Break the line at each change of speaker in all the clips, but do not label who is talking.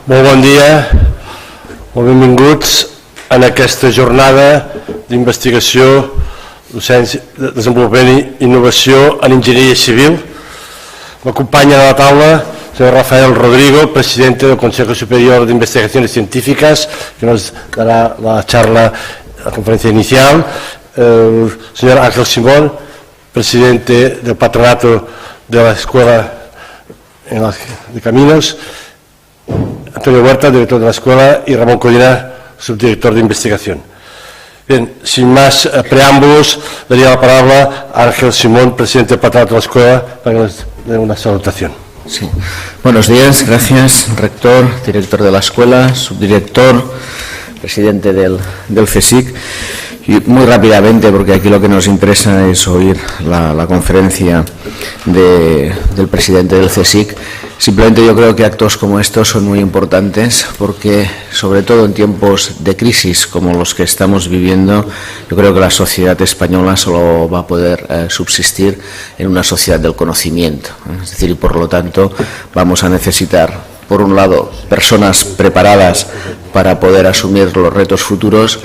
Molt bon dia, molt benvinguts en aquesta jornada d'investigació, docència, desenvolupament i innovació en enginyeria civil. M'acompanya a la taula el senyor Rafael Rodrigo, presidente del Consejo Superior de Investigaciones Científicas, que nos dará la charla, la conferencia inicial. El señor Ángel Simón, presidente del patronato de la Escuela de Caminos. Antonio Huerta, director de la escuela, y Ramón Codina, subdirector de investigación. Bien, sin más preámbulos, daría la palabra a Ángel Simón, presidente del patronato de la escuela, para que nos dé una salutación.
Sí. Buenos días, gracias, rector, director de la escuela, subdirector, presidente del CSIC. Y muy rápidamente, porque aquí lo que nos interesa es oír la conferencia del presidente del CSIC. Simplemente yo creo que actos como estos son muy importantes porque, sobre todo en tiempos de crisis como los que estamos viviendo, yo creo que la sociedad española solo va a poder subsistir en una sociedad del conocimiento. Es decir, y por lo tanto vamos a necesitar, por un lado, personas preparadas para poder asumir los retos futuros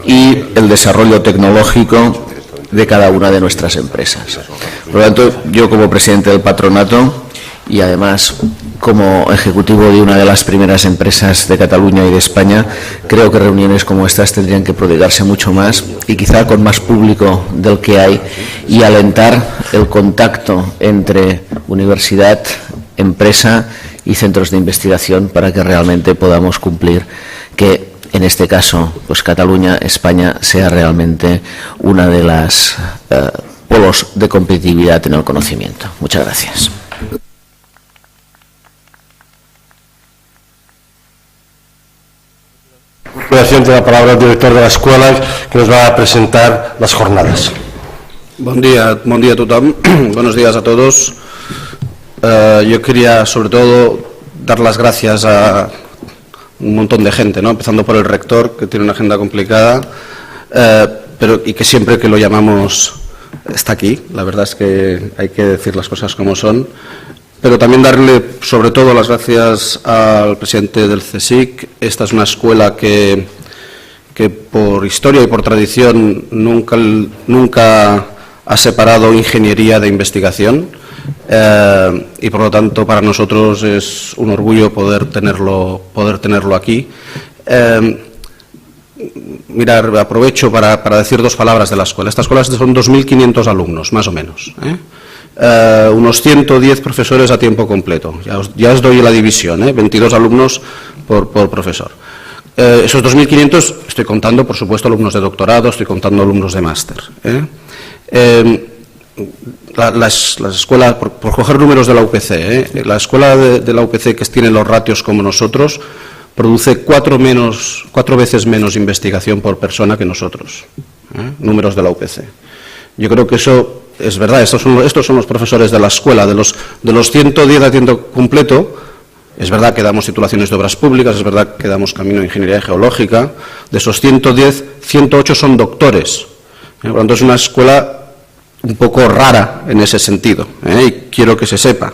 y el desarrollo tecnológico de cada una de nuestras empresas. Por lo tanto, yo como presidente del patronato y además como ejecutivo de una de las primeras empresas de Cataluña y de España, creo que reuniones como estas tendrían que prodigarse mucho más y quizá con más público del que hay, y alentar el contacto entre universidad, empresa y centros de investigación para que realmente podamos cumplir que, en este caso, pues Cataluña, España, sea realmente una de las polos de competitividad en el conocimiento. Muchas gracias.
De la palabra al director de la escuela, que nos va a presentar las jornadas.
Bon dia a tothom. Buenos días a todos. Yo quería sobre todo dar las gracias a un montón de gente, ¿no? Empezando por el rector, que tiene una agenda complicada, y que siempre que lo llamamos está aquí. La verdad es que hay que decir las cosas como son. Pero también darle sobre todo las gracias al presidente del CSIC. Esta es una escuela que por historia y por tradición nunca ha separado ingeniería de investigación, y por lo tanto para nosotros es un orgullo poder tenerlo aquí. Aprovecho para decir dos palabras de la escuela. Esta escuela son 2.500 alumnos, más o menos, unos 110 profesores a tiempo completo. Ya os doy la división, 22 alumnos por profesor. Esos 2.500, estoy contando, por supuesto, alumnos de doctorado, estoy contando alumnos de máster. La escuela, por coger números de la UPC, la escuela de la UPC, que tiene los ratios como nosotros, produce 4 veces menos investigación por persona que nosotros, números de la UPC. Yo creo que eso es verdad. Estos son los profesores de la escuela. De los 110 a tiempo completo, es verdad que damos titulaciones de obras públicas, es verdad que damos camino de ingeniería geológica. De esos 110, 108 son doctores. Por lo tanto, es una escuela un poco rara en ese sentido, y quiero que se sepa.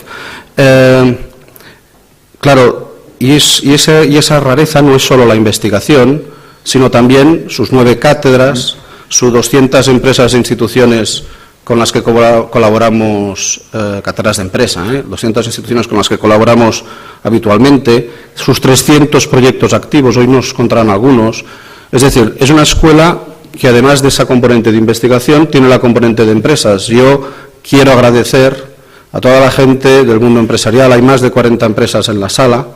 Claro, y esa rareza no es solo la investigación, sino también sus 9 cátedras, sus 200 empresas e instituciones con las que colaboramos, cátedras de empresa, 200 instituciones con las que colaboramos habitualmente, sus 300 proyectos activos, hoy nos contarán algunos. Es decir, es una escuela que además de esa componente de investigación tiene la componente de empresas. Yo quiero agradecer a toda la gente del mundo empresarial. Hay más de 40 empresas en la sala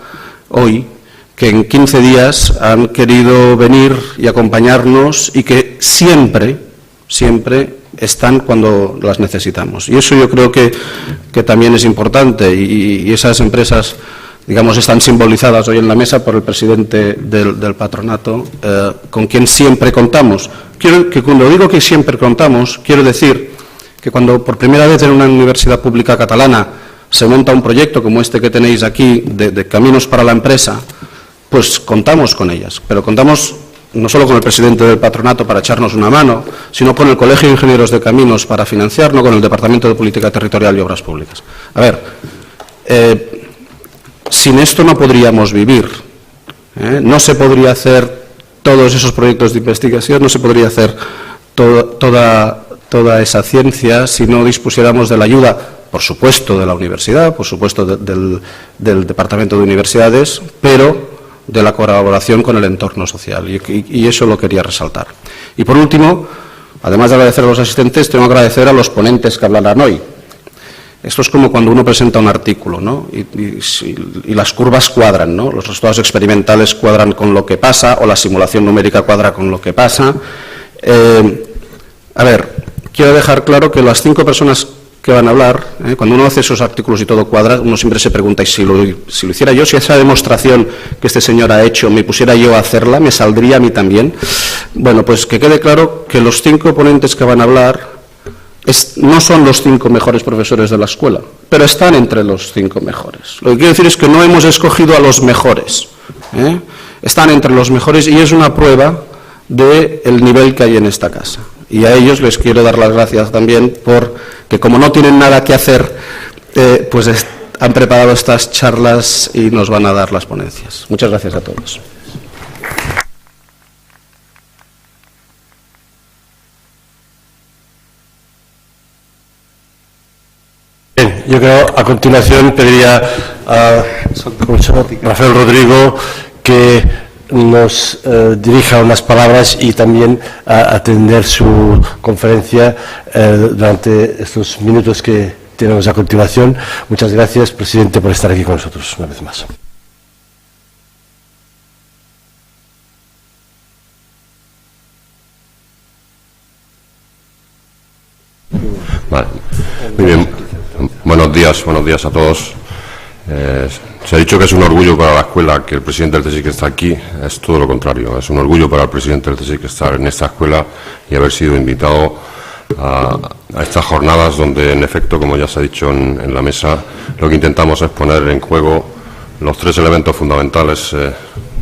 hoy que en 15 días han querido venir y acompañarnos y que siempre están cuando las necesitamos. Y eso yo creo que también es importante, y esas empresas, digamos, están simbolizadas hoy en la mesa por el presidente del patronato, con quien siempre contamos. Cuando digo que siempre contamos, quiero decir que cuando por primera vez en una universidad pública catalana se monta un proyecto como este que tenéis aquí, de Caminos para la Empresa, pues contamos con ellas, pero contamos no solo con el presidente del patronato para echarnos una mano, sino con el Colegio de Ingenieros de Caminos para financiarlo, con el Departamento de Política Territorial y Obras Públicas. A ver, sin esto no podríamos vivir, no se podría hacer todos esos proyectos de investigación, no se podría hacer toda esa ciencia si no dispusiéramos de la ayuda, por supuesto, de la universidad, por supuesto del Departamento de Universidades, pero de la colaboración con el entorno social, y eso lo quería resaltar. Y por último, además de agradecer a los asistentes, tengo que agradecer a los ponentes que hablarán hoy. Esto es como cuando uno presenta un artículo, ¿no? y las curvas cuadran, ¿no? Los resultados experimentales cuadran con lo que pasa, o la simulación numérica cuadra con lo que pasa. A ver, quiero dejar claro que las 5 personas que van a hablar, cuando uno hace esos artículos y todo cuadra, uno siempre se pregunta, ¿y si lo hiciera yo, si esa demostración que este señor ha hecho, me pusiera yo a hacerla, me saldría a mí también? Bueno, pues que quede claro que los 5 ponentes que van a hablar no son los 5 mejores profesores de la escuela, pero están entre los 5 mejores. Lo que quiero decir es que no hemos escogido a los mejores, están entre los mejores, y es una prueba del nivel que hay en esta casa. Y a ellos les quiero dar las gracias también porque, como no tienen nada que hacer, pues han preparado estas charlas y nos van a dar las ponencias. Muchas gracias a todos.
Bien, yo creo a continuación pediría a Rafael Rodrigo que nos dirija unas palabras y también a atender su conferencia durante estos minutos que tenemos a continuación. Muchas gracias, presidente, por estar aquí con nosotros una vez más.
Vale. Muy bien. Buenos días a todos. Se ha dicho que es un orgullo para la escuela que el presidente del CSIC está aquí. Es todo lo contrario. Es un orgullo para el presidente del CSIC estar en esta escuela y haber sido invitado a estas jornadas donde, en efecto, como ya se ha dicho en la mesa, lo que intentamos es poner en juego los 3 elementos fundamentales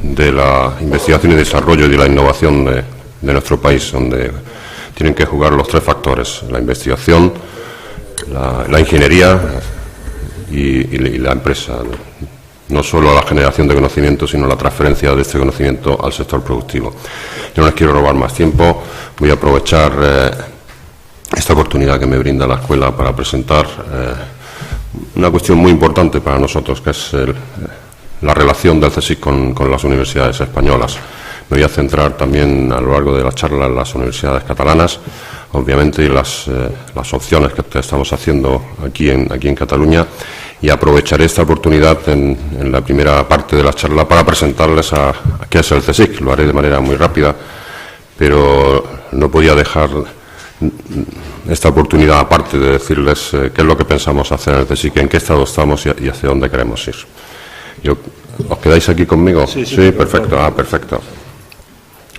de la investigación y desarrollo y de la innovación de nuestro país, donde tienen que jugar los 3 factores: la investigación, la ingeniería y la empresa. No solo la generación de conocimiento, sino la transferencia de este conocimiento al sector productivo. Yo no les quiero robar más tiempo, voy a aprovechar esta oportunidad que me brinda la escuela para presentar una cuestión muy importante para nosotros, que es la relación del CSIC con las universidades españolas. Me voy a centrar también a lo largo de la charla en las universidades catalanas, obviamente, y las opciones que estamos haciendo aquí en Cataluña, y aprovecharé esta oportunidad en la primera parte de la charla para presentarles a qué es el CSIC. Lo haré de manera muy rápida, pero no podía dejar esta oportunidad aparte de decirles qué es lo que pensamos hacer en el CSIC, en qué estado estamos y hacia dónde queremos ir. ¿Os quedáis aquí conmigo? Sí, perfecto. Perfecto.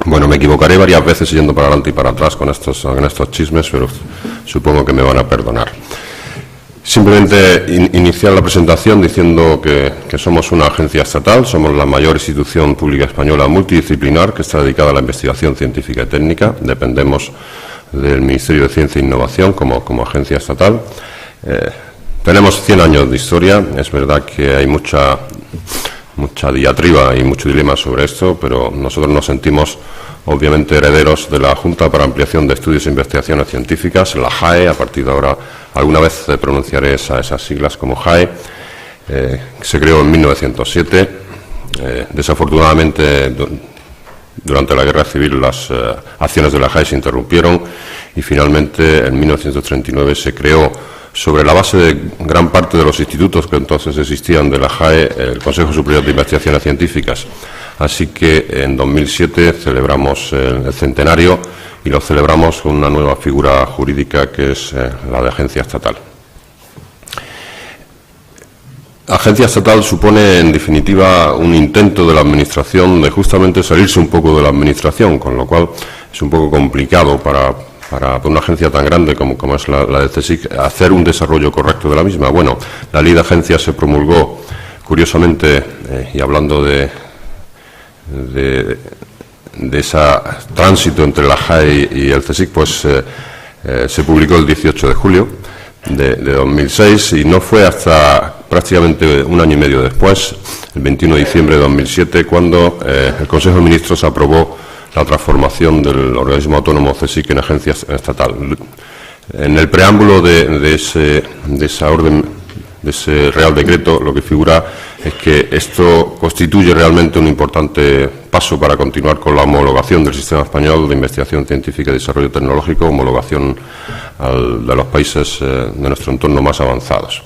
Bueno, me equivocaré varias veces yendo para adelante y para atrás con estos chismes, pero supongo que me van a perdonar. Simplemente iniciar la presentación diciendo que somos una agencia estatal, somos la mayor institución pública española multidisciplinar que está dedicada a la investigación científica y técnica. Dependemos del Ministerio de Ciencia e Innovación como agencia estatal. Tenemos 100 años de historia. Es verdad que hay mucha diatriba y mucho dilema sobre esto, pero nosotros nos sentimos obviamente herederos de la Junta para Ampliación de Estudios e Investigaciones Científicas, la JAE. A partir de ahora alguna vez pronunciaré esas siglas como JAE. Se creó en 1907. Desafortunadamente, durante la Guerra Civil las acciones de la JAE se interrumpieron y finalmente en 1939 se creó, sobre la base de gran parte de los institutos que entonces existían de la JAE, el Consejo Superior de Investigaciones Científicas. Así que en 2007 celebramos el centenario y lo celebramos con una nueva figura jurídica que es la de agencia estatal. Agencia estatal supone, en definitiva, un intento de la Administración de justamente salirse un poco de la Administración, con lo cual es un poco complicado para una agencia tan grande como es la del CSIC hacer un desarrollo correcto de la misma. Bueno, la ley de agencias se promulgó, curiosamente, y hablando de ese tránsito entre la JAE y el CSIC, pues se publicó el 18 de julio de 2006 y no fue hasta prácticamente un año y medio después, el 21 de diciembre de 2007, cuando el Consejo de Ministros aprobó la transformación del organismo autónomo CSIC en agencia estatal. En el preámbulo de esa orden, de ese Real Decreto, lo que figura es que esto constituye realmente un importante paso para continuar con la homologación del sistema español de investigación científica y desarrollo tecnológico, homologación de los países de nuestro entorno más avanzados.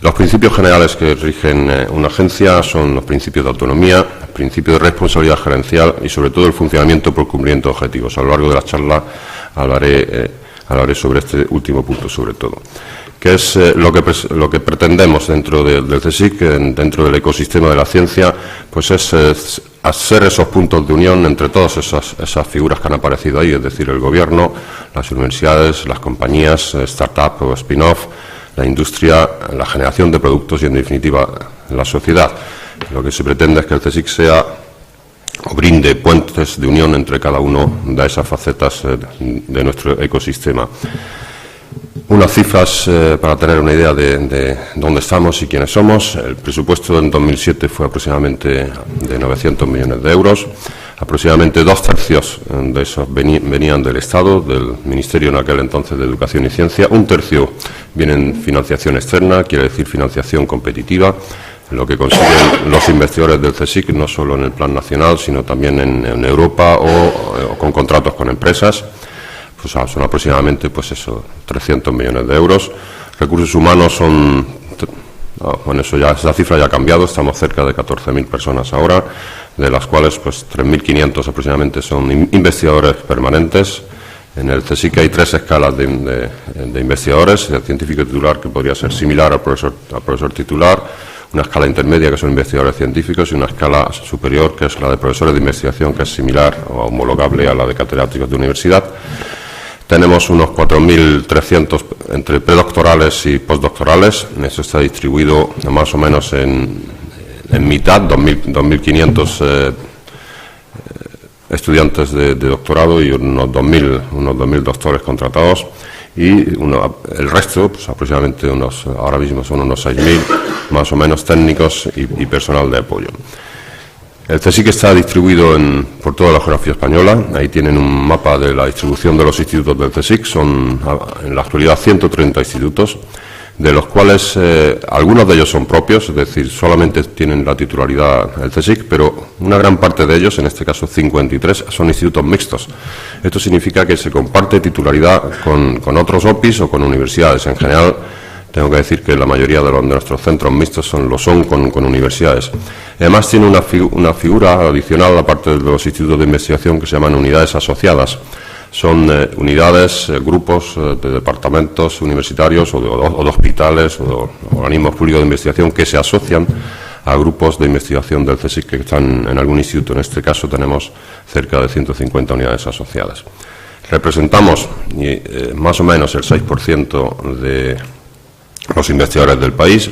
Los principios generales que rigen una agencia son los principios de autonomía, el principio de responsabilidad gerencial y, sobre todo, el funcionamiento por cumplimiento de objetivos. A lo largo de la charla hablaré sobre este último punto, sobre todo, que es lo que pretendemos dentro del CSIC, dentro del ecosistema de la ciencia, pues es hacer esos puntos de unión entre todas esas figuras que han aparecido ahí, es decir, el Gobierno, las universidades, las compañías, start-up o spin-off, la industria, la generación de productos y, en definitiva, la sociedad. Lo que se pretende es que el CSIC sea o brinde puentes de unión entre cada una de esas facetas de nuestro ecosistema. Unas cifras para tener una idea de dónde estamos y quiénes somos. El presupuesto en 2007 fue aproximadamente de 900 millones de euros. Aproximadamente 2/3 de esos venían del Estado, del Ministerio en aquel entonces de Educación y Ciencia. 1/3 viene en financiación externa, quiere decir financiación competitiva, lo que consiguen los investigadores del CSIC, no solo en el plan nacional, sino también en Europa o con contratos con empresas. Pues son aproximadamente, pues eso, 300 millones de euros. Recursos humanos son, bueno, esa cifra ya ha cambiado, estamos cerca de 14.000 personas ahora, de las cuales pues 3.500 aproximadamente son investigadores permanentes. En el CSIC hay 3 escalas de investigadores: el científico titular, que podría ser similar al profesor titular, una escala intermedia, que son investigadores científicos, y una escala superior, que es la de profesores de investigación, que es similar o homologable a la de catedráticos de universidad. Tenemos unos 4.300 entre predoctorales y postdoctorales. Eso está distribuido más o menos en mitad, 2.500 estudiantes de doctorado y unos 2.000 doctores contratados. Y el resto, pues aproximadamente ahora mismo son unos 6.000, más o menos, técnicos y personal de apoyo. El CSIC está distribuido por toda la geografía española. Ahí tienen un mapa de la distribución de los institutos del CSIC. Son en la actualidad 130 institutos, de los cuales algunos de ellos son propios, es decir, solamente tienen la titularidad el CSIC, pero una gran parte de ellos, en este caso 53, son institutos mixtos. Esto significa que se comparte titularidad con otros OPIs o con universidades. En general, tengo que decir que la mayoría de nuestros centros mixtos lo son con universidades. Además, tiene una figura adicional, aparte de los institutos de investigación, que se llaman unidades asociadas. Son unidades, grupos de departamentos universitarios o de hospitales o de organismos públicos de investigación que se asocian a grupos de investigación del CSIC que están en algún instituto. En este caso tenemos cerca de 150 unidades asociadas. Representamos más o menos el 6% de los investigadores del país.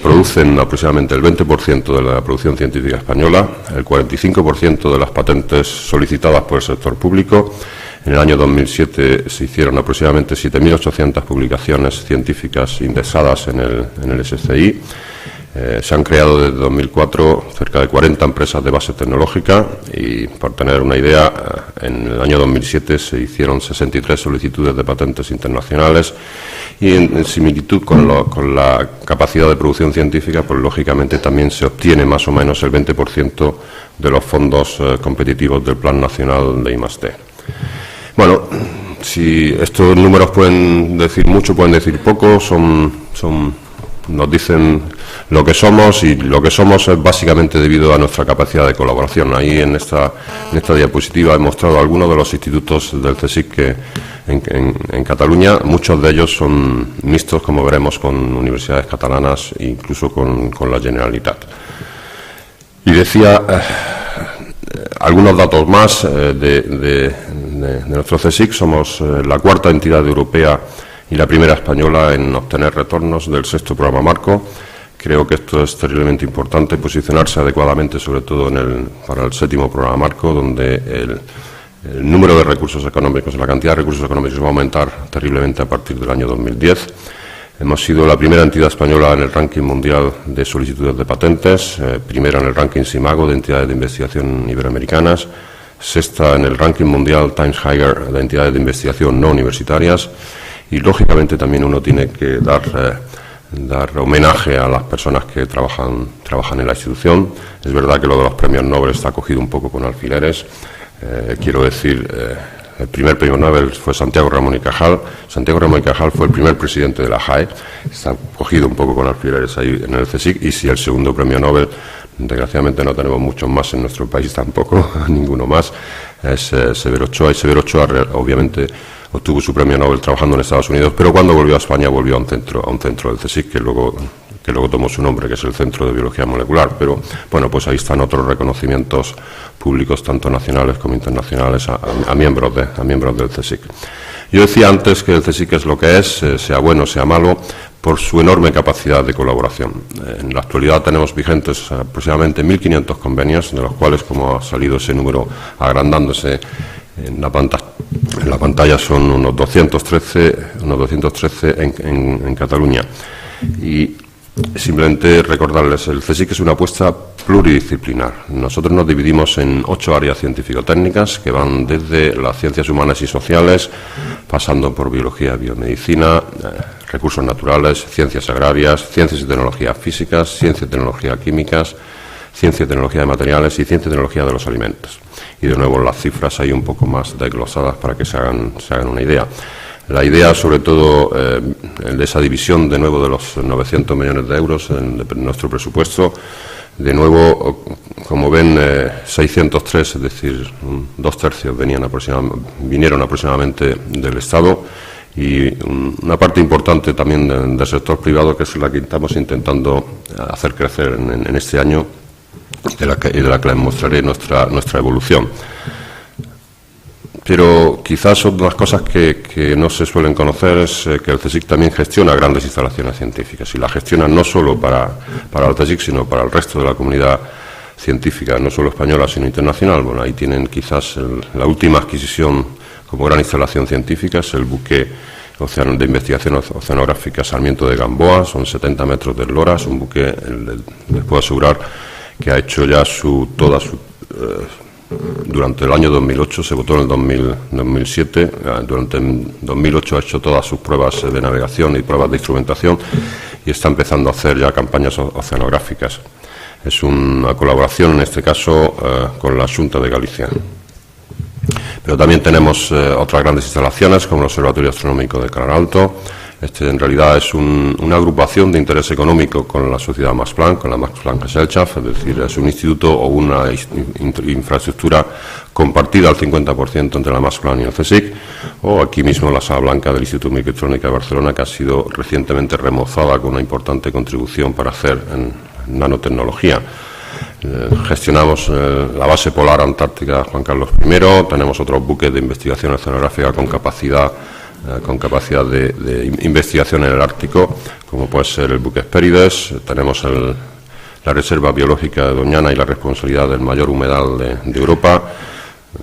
Producen aproximadamente el 20% de la producción científica española, el 45% de las patentes solicitadas por el sector público. En el año 2007 se hicieron aproximadamente 7.800 publicaciones científicas indexadas en el SCI. Se han creado desde 2004 cerca de 40 empresas de base tecnológica y, por tener una idea, en el año 2007 se hicieron 63 solicitudes de patentes internacionales y, en similitud con la capacidad de producción científica, pues lógicamente también se obtiene más o menos el 20% de los fondos competitivos del Plan Nacional de I+D. Bueno, si estos números pueden decir mucho, pueden decir poco, nos dicen lo que somos, y lo que somos es básicamente debido a nuestra capacidad de colaboración. Ahí en esta diapositiva he mostrado algunos de los institutos del CSIC que en Cataluña. Muchos de ellos son mixtos, como veremos, con universidades catalanas e incluso con la Generalitat. Y decía algunos datos más de nuestro CSIC. Somos la 4ª entidad europea y la primera española en obtener retornos del 6º programa marco. Creo que esto es terriblemente importante, posicionarse adecuadamente, sobre todo para el 7º programa marco, donde el número de recursos económicos, la cantidad de recursos económicos va a aumentar terriblemente a partir del año 2010. Hemos sido la primera entidad española en el ranking mundial de solicitudes de patentes, primera en el ranking SIMAGO de entidades de investigación iberoamericanas, sexta en el ranking mundial Times Higher de entidades de investigación no universitarias, y lógicamente también uno tiene que dar homenaje a las personas que trabajan en la institución. Es verdad que lo de los premios Nobel está cogido un poco con alfileres. Quiero decir, el primer premio Nobel fue Santiago Ramón y Cajal. Santiago Ramón y Cajal fue el primer presidente de la JAE. Está cogido un poco con alfileres ahí en el CSIC. Y si el segundo premio Nobel, desgraciadamente no tenemos muchos más en nuestro país tampoco, ninguno más, es Severo Ochoa. Y Severo Ochoa obviamente obtuvo su premio Nobel trabajando en Estados Unidos, pero cuando volvió a España volvió a un centro del CSIC que luego tomó su nombre, que es el Centro de Biología Molecular. Pero bueno, pues ahí están otros reconocimientos públicos, tanto nacionales como internacionales, a miembros del CSIC. Yo decía antes que el CSIC es lo que es, sea bueno, sea malo, por su enorme capacidad de colaboración. En la actualidad tenemos vigentes aproximadamente 1.500 convenios, de los cuales, como ha salido ese número agrandándose en la pantalla, son unos 213 en Cataluña. Y simplemente recordarles, el CSIC es una apuesta pluridisciplinar. Nosotros nos dividimos en 8 áreas científico-técnicas que van desde las ciencias humanas y sociales, pasando por biología, biomedicina, recursos naturales, ciencias agrarias, ciencias y tecnologías físicas, ciencia y tecnología químicas, ciencia y tecnología de materiales y ciencia y tecnología de los alimentos. Y de nuevo las cifras hay un poco más desglosadas para que se hagan una idea. La idea, sobre todo, de esa división, de nuevo, de los 900 millones de euros de nuestro presupuesto, de nuevo, como ven, 603, es decir, 2/3 vinieron aproximadamente del Estado, y una parte importante también del sector privado, que es la que estamos intentando hacer crecer en este año, y de la que les mostraré nuestra evolución. Pero quizás una de las cosas que no se suelen conocer es que el CSIC también gestiona grandes instalaciones científicas, y la gestiona no solo para el CSIC, sino para el resto de la comunidad científica, no solo española, sino internacional. Bueno, ahí tienen quizás la última adquisición como gran instalación científica, es el buque de investigación oceanográfica Sarmiento de Gamboa, son 70 metros de eslora, es un buque, les puedo asegurar, que ha hecho ya durante el año 2008, se votó en el 2007, durante el 2008 ha hecho todas sus pruebas de navegación y pruebas de instrumentación, y está empezando a hacer ya campañas oceanográficas. Es una colaboración, en este caso, con la Xunta de Galicia. Pero también tenemos otras grandes instalaciones, como el Observatorio Astronómico de Calar Alto. Este en realidad es una agrupación de interés económico con la sociedad Max Planck, con la Max Planck Gesellschaft, es decir, es un instituto o una infraestructura compartida al 50% entre la Max Planck y el CSIC, o aquí mismo la Sala Blanca del Instituto de Microelectrónica de Barcelona, que ha sido recientemente remozada con una importante contribución para hacer en nanotecnología. Gestionamos la base polar antártica Juan Carlos I, tenemos otros buques de investigación oceanográfica con capacidad de investigación en el Ártico, como puede ser el buque Hespérides. Tenemos la Reserva Biológica de Doñana y la responsabilidad del mayor humedal de Europa,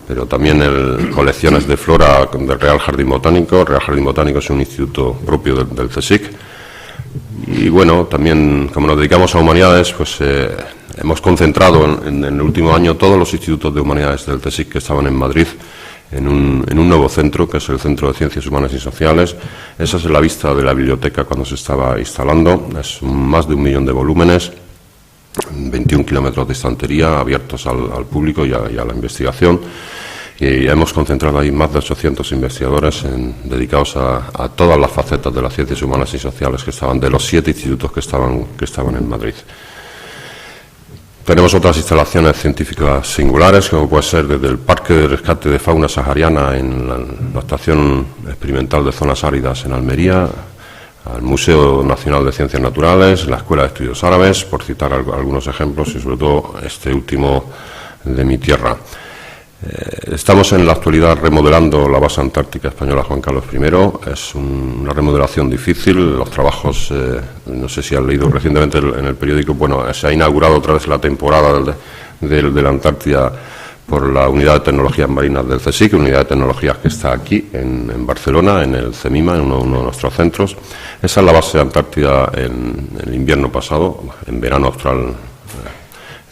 pero también colecciones de flora del Real Jardín Botánico. El Real Jardín Botánico es un instituto propio del CSIC. Y bueno, también como nos dedicamos a humanidades, pues hemos concentrado en el último año todos los institutos de humanidades del CSIC que estaban en Madrid en un nuevo centro, que es el Centro de Ciencias Humanas y Sociales. Esa es la vista de la biblioteca cuando se estaba instalando. Es más de 1 millón de volúmenes, 21 kilómetros de estantería abiertos al público y a la investigación. Y hemos concentrado ahí más de 800 investigadores dedicados a todas las facetas de las ciencias humanas y sociales que estaban, de los 7 institutos que estaban en Madrid. Tenemos otras instalaciones científicas singulares, como puede ser desde el Parque de Rescate de Fauna Sahariana en la Estación Experimental de Zonas Áridas en Almería, al Museo Nacional de Ciencias Naturales, la Escuela de Estudios Árabes, por citar algunos ejemplos, y sobre todo este último de mi tierra. Estamos en la actualidad remodelando la base antártica española Juan Carlos I. Es una remodelación difícil. Los trabajos, no sé si han leído recientemente en el periódico, bueno, se ha inaugurado otra vez la temporada de la Antártida por la Unidad de Tecnologías Marinas del CSIC, unidad de tecnologías que está aquí en Barcelona, en el CEMIMA, en uno de nuestros centros. Esa es la base antártida en el invierno pasado, en verano austral,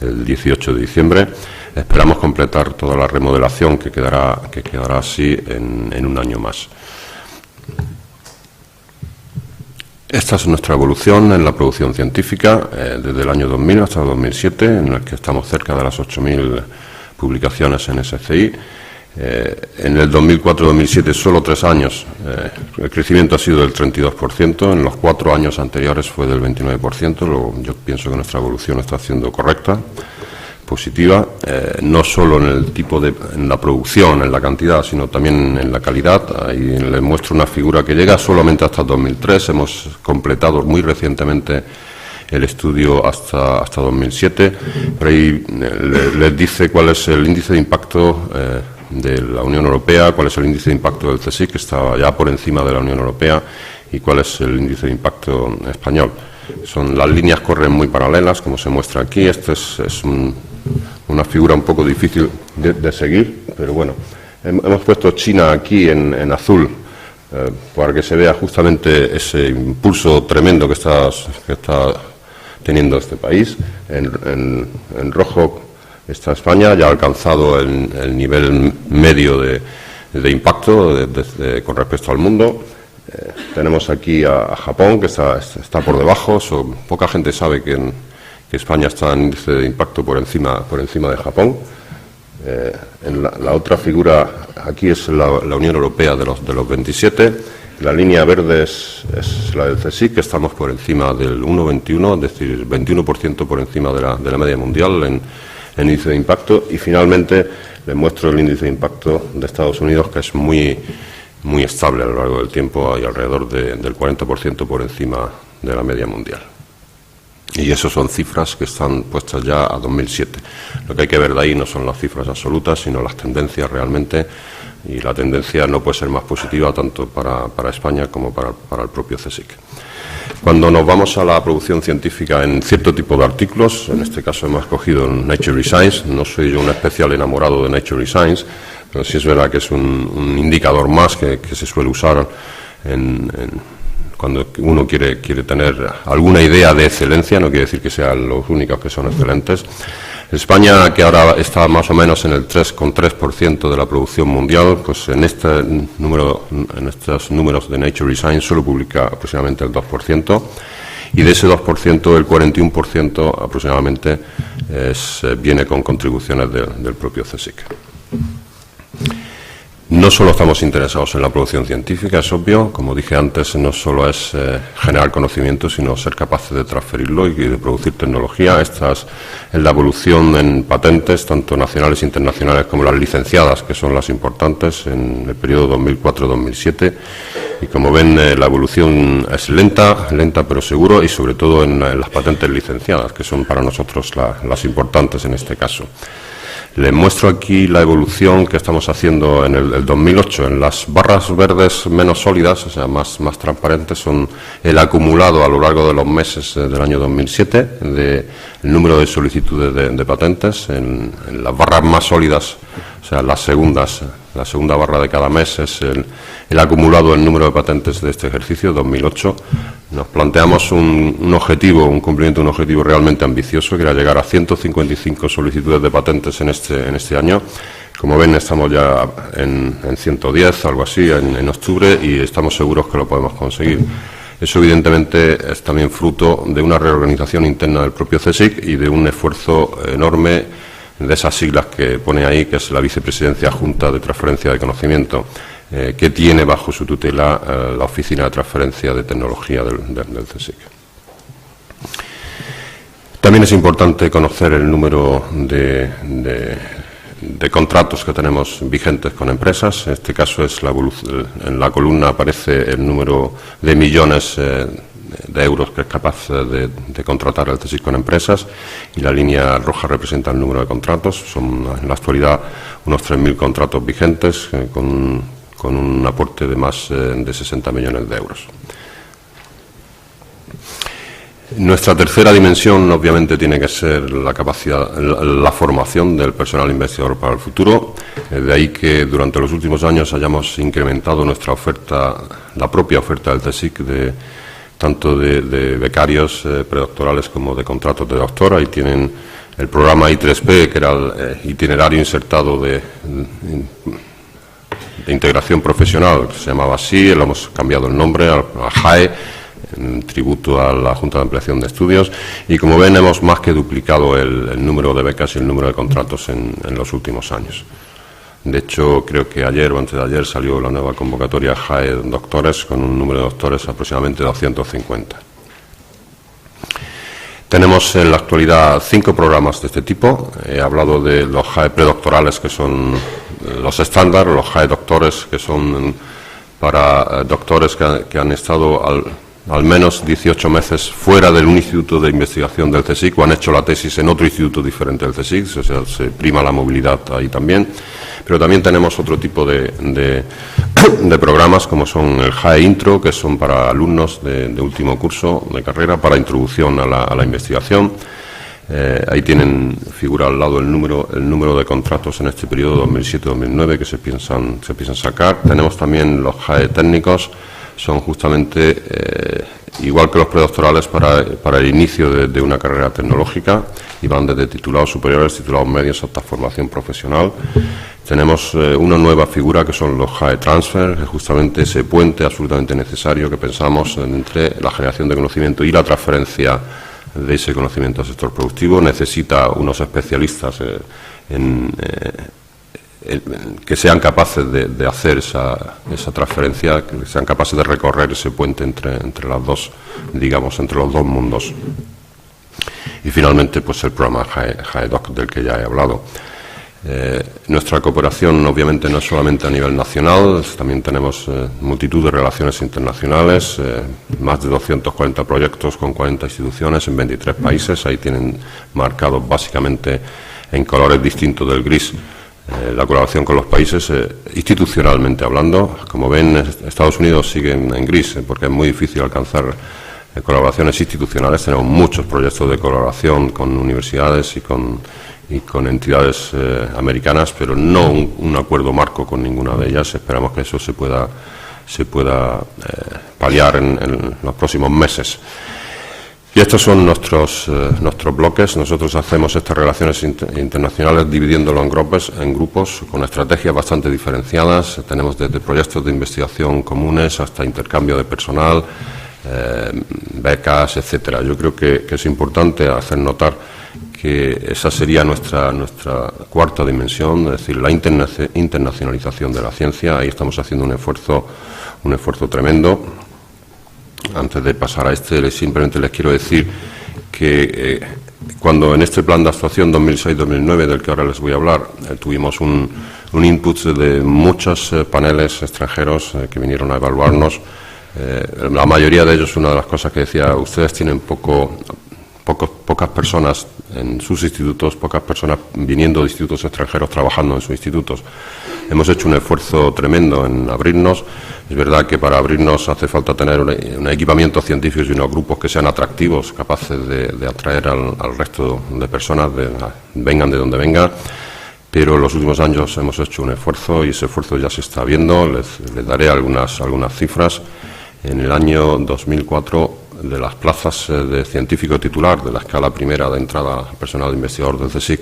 el 18 de diciembre. Esperamos completar toda la remodelación que quedará así en un año más. Esta es nuestra evolución en la producción científica desde el año 2000 hasta el 2007, en el que estamos cerca de las 8.000 publicaciones en SCI. En el 2004-2007, solo 3 años, el crecimiento ha sido del 32%, en los 4 años anteriores fue del 29%, yo pienso que nuestra evolución está siendo correcta, positiva, no solo en el en la producción, en la cantidad, sino también en la calidad. Ahí les muestro una figura que llega solamente hasta 2003, hemos completado muy recientemente el estudio hasta 2007, pero ahí les dice cuál es el índice de impacto de la Unión Europea, cuál es el índice de impacto del CSIC, que está ya por encima de la Unión Europea, y cuál es el índice de impacto español. Las líneas corren muy paralelas, como se muestra aquí. Esta es una figura un poco difícil de seguir, pero bueno, hemos puesto China aquí en azul, para que se vea justamente ese impulso tremendo que está teniendo este país. En rojo está España, ya ha alcanzado el nivel medio de impacto con respecto al mundo. Tenemos aquí a Japón, que está por debajo. Poca gente sabe que España está en índice de impacto por encima de Japón. En la otra figura aquí es la Unión Europea de los 27. La línea verde es la del CSIC, que estamos por encima del 1,21, es decir, 21% por encima de la media mundial en índice de impacto. Y finalmente les muestro el índice de impacto de Estados Unidos, que es muy estable a lo largo del tiempo, y alrededor del 40% por encima de la media mundial. Y esas son cifras que están puestas ya a 2007. Lo que hay que ver de ahí no son las cifras absolutas, sino las tendencias realmente, y la tendencia no puede ser más positiva tanto para España como para el propio CSIC. Cuando nos vamos a la producción científica en cierto tipo de artículos, en este caso hemos escogido Nature y Science. No soy yo un especial enamorado de Nature y Science, pero sí es verdad que es un indicador más que se suele usar cuando uno quiere tener alguna idea de excelencia. No quiere decir que sean los únicos que son excelentes. España, que ahora está más o menos en el 3,3% de la producción mundial, pues en estos números de Nature y Science solo publica aproximadamente el 2%, y de ese 2%, el 41% aproximadamente viene con contribuciones del propio CSIC. No solo estamos interesados en la producción científica, es obvio. Como dije antes, no solo es generar conocimiento, sino ser capaces de transferirlo y de producir tecnología. Esta es la evolución en patentes, tanto nacionales e internacionales, como las licenciadas, que son las importantes en el periodo 2004-2007. Y como ven, la evolución es lenta pero seguro, y sobre todo en las patentes licenciadas, que son para nosotros las importantes en este caso. Les muestro aquí la evolución que estamos haciendo en el 2008. En las barras verdes menos sólidas, o sea, más transparentes, son el acumulado a lo largo de los meses del año 2007 del número de solicitudes de patentes. En las barras más sólidas, o sea, la segunda barra de cada mes es el acumulado del número de patentes de este ejercicio, 2008. Nos planteamos un cumplimiento de un objetivo realmente ambicioso, que era llegar a 155 solicitudes de patentes en este año. Como ven, estamos ya en 110, algo así, en octubre, y estamos seguros que lo podemos conseguir. Eso, evidentemente, es también fruto de una reorganización interna del propio CSIC y de un esfuerzo enorme de esas siglas que pone ahí, que es la Vicepresidencia Adjunta de Transferencia de Conocimiento, que tiene bajo su tutela la Oficina de Transferencia de Tecnología del CSIC. También es importante conocer el número de contratos que tenemos vigentes con empresas. En este caso, en la columna aparece el número de millones euros que es capaz de contratar el CSIC con empresas, y la línea roja representa el número de contratos. Son en la actualidad unos 3.000 contratos vigentes con un aporte de más de 60 millones de euros. Nuestra tercera dimensión, obviamente, tiene que ser la capacidad, la formación del personal investigador para el futuro. De ahí que durante los últimos años hayamos incrementado nuestra oferta, la propia oferta del CSIC, tanto de becarios predoctorales como de contratos de doctor. Ahí tienen el programa I3P, que era el itinerario insertado de integración profesional, que se llamaba así. Le hemos cambiado el nombre a JAE, en tributo a la Junta de Ampliación de Estudios, y como ven hemos más que duplicado el número de becas y el número de contratos en los últimos años. De hecho, creo que ayer o antes de ayer salió la nueva convocatoria JAE Doctores, con un número de doctores aproximadamente 250. Tenemos en la actualidad 5 programas de este tipo. He hablado de los JAE predoctorales, que son los estándar, los JAE Doctores, que son para doctores que han estado al menos 18 meses fuera de un instituto de investigación del CSIC o han hecho la tesis en otro instituto diferente del CSIC, o sea, se prima la movilidad ahí también. Pero también tenemos otro tipo de programas, como son el JAE Intro, que son para alumnos de último curso de carrera, para introducción a la investigación. Ahí figura al lado el número de contratos en este periodo 2007-2009 que se piensan sacar. Tenemos también los JAE técnicos. Son justamente igual que los predoctorales para el inicio de una carrera tecnológica, y van desde titulados superiores, titulados medios hasta formación profesional. Tenemos una nueva figura que son los JAE Transfer, que es justamente ese puente absolutamente necesario que pensamos entre la generación de conocimiento y la transferencia de ese conocimiento al sector productivo. Necesita unos especialistas que sean capaces de hacer esa transferencia, que sean capaces de recorrer ese puente entre las dos, digamos, entre los dos mundos. Y finalmente, pues el programa JAE Doc, del que ya he hablado. Nuestra cooperación, obviamente, no es solamente a nivel nacional, también tenemos multitud de relaciones internacionales, más de 240 proyectos con 40 instituciones en 23 países. Ahí tienen marcados básicamente en colores distintos del gris la colaboración con los países, institucionalmente hablando. Como ven, Estados Unidos sigue en gris, porque es muy difícil alcanzar colaboraciones institucionales. Tenemos muchos proyectos de colaboración con universidades y con entidades americanas, pero no un acuerdo marco con ninguna de ellas. Esperamos que eso se pueda paliar en los próximos meses. Y estos son nuestros bloques. Nosotros hacemos estas relaciones internacionales dividiéndolo en grupos con estrategias bastante diferenciadas. Tenemos desde proyectos de investigación comunes hasta intercambio de personal, becas, etcétera. Yo creo que es importante hacer notar que esa sería nuestra cuarta dimensión, es decir, la internacionalización de la ciencia. Ahí estamos haciendo un esfuerzo tremendo. Antes de pasar a simplemente les quiero decir que cuando en este plan de actuación 2006-2009, del que ahora les voy a hablar, tuvimos un input de muchos paneles extranjeros que vinieron a evaluarnos. La mayoría de ellos, una de las cosas que decía, ustedes tienen pocas personas en sus institutos, pocas personas viniendo de institutos extranjeros trabajando en sus institutos. Hemos hecho un esfuerzo tremendo en abrirnos. Es verdad que para abrirnos hace falta tener un equipamiento científico y unos grupos que sean atractivos, capaces de atraer al resto de personas, vengan de donde vengan. Pero en los últimos años hemos hecho un esfuerzo y ese esfuerzo ya se está viendo. Les daré algunas cifras. En el año 2004, de las plazas de científico titular de la escala primera de entrada personal investigador del CSIC,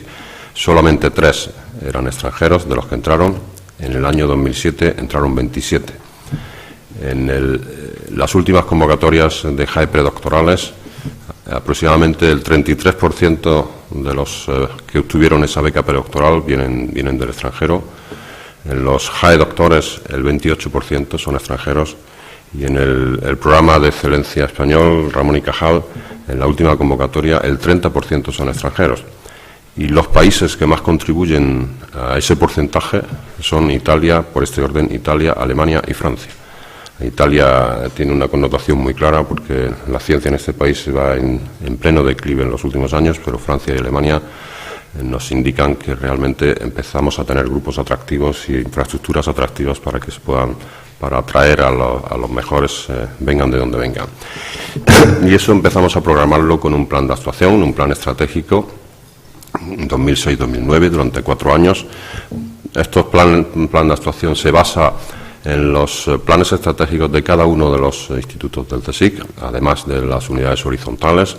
solamente 3 eran extranjeros de los que entraron. En el año 2007 entraron 27. En las últimas convocatorias de JAE predoctorales, aproximadamente el 33% de los que obtuvieron esa beca predoctoral vienen del extranjero. En los JAE doctores el 28% son extranjeros. Y en el programa de excelencia español, Ramón y Cajal, en la última convocatoria el 30% son extranjeros. Y los países que más contribuyen a ese porcentaje son Italia, por este orden, Italia, Alemania y Francia. Italia tiene una connotación muy clara porque la ciencia en este país va en pleno declive en los últimos años, pero Francia y Alemania nos indican que realmente empezamos a tener grupos atractivos y infraestructuras atractivas para que se puedan, para atraer a los mejores, vengan de donde vengan. Y eso empezamos a programarlo con un plan de actuación, un plan estratégico, 2006-2009, durante 4 años. Estos plan de actuación se basa en los planes estratégicos de cada uno de los institutos del CSIC, además de las unidades horizontales,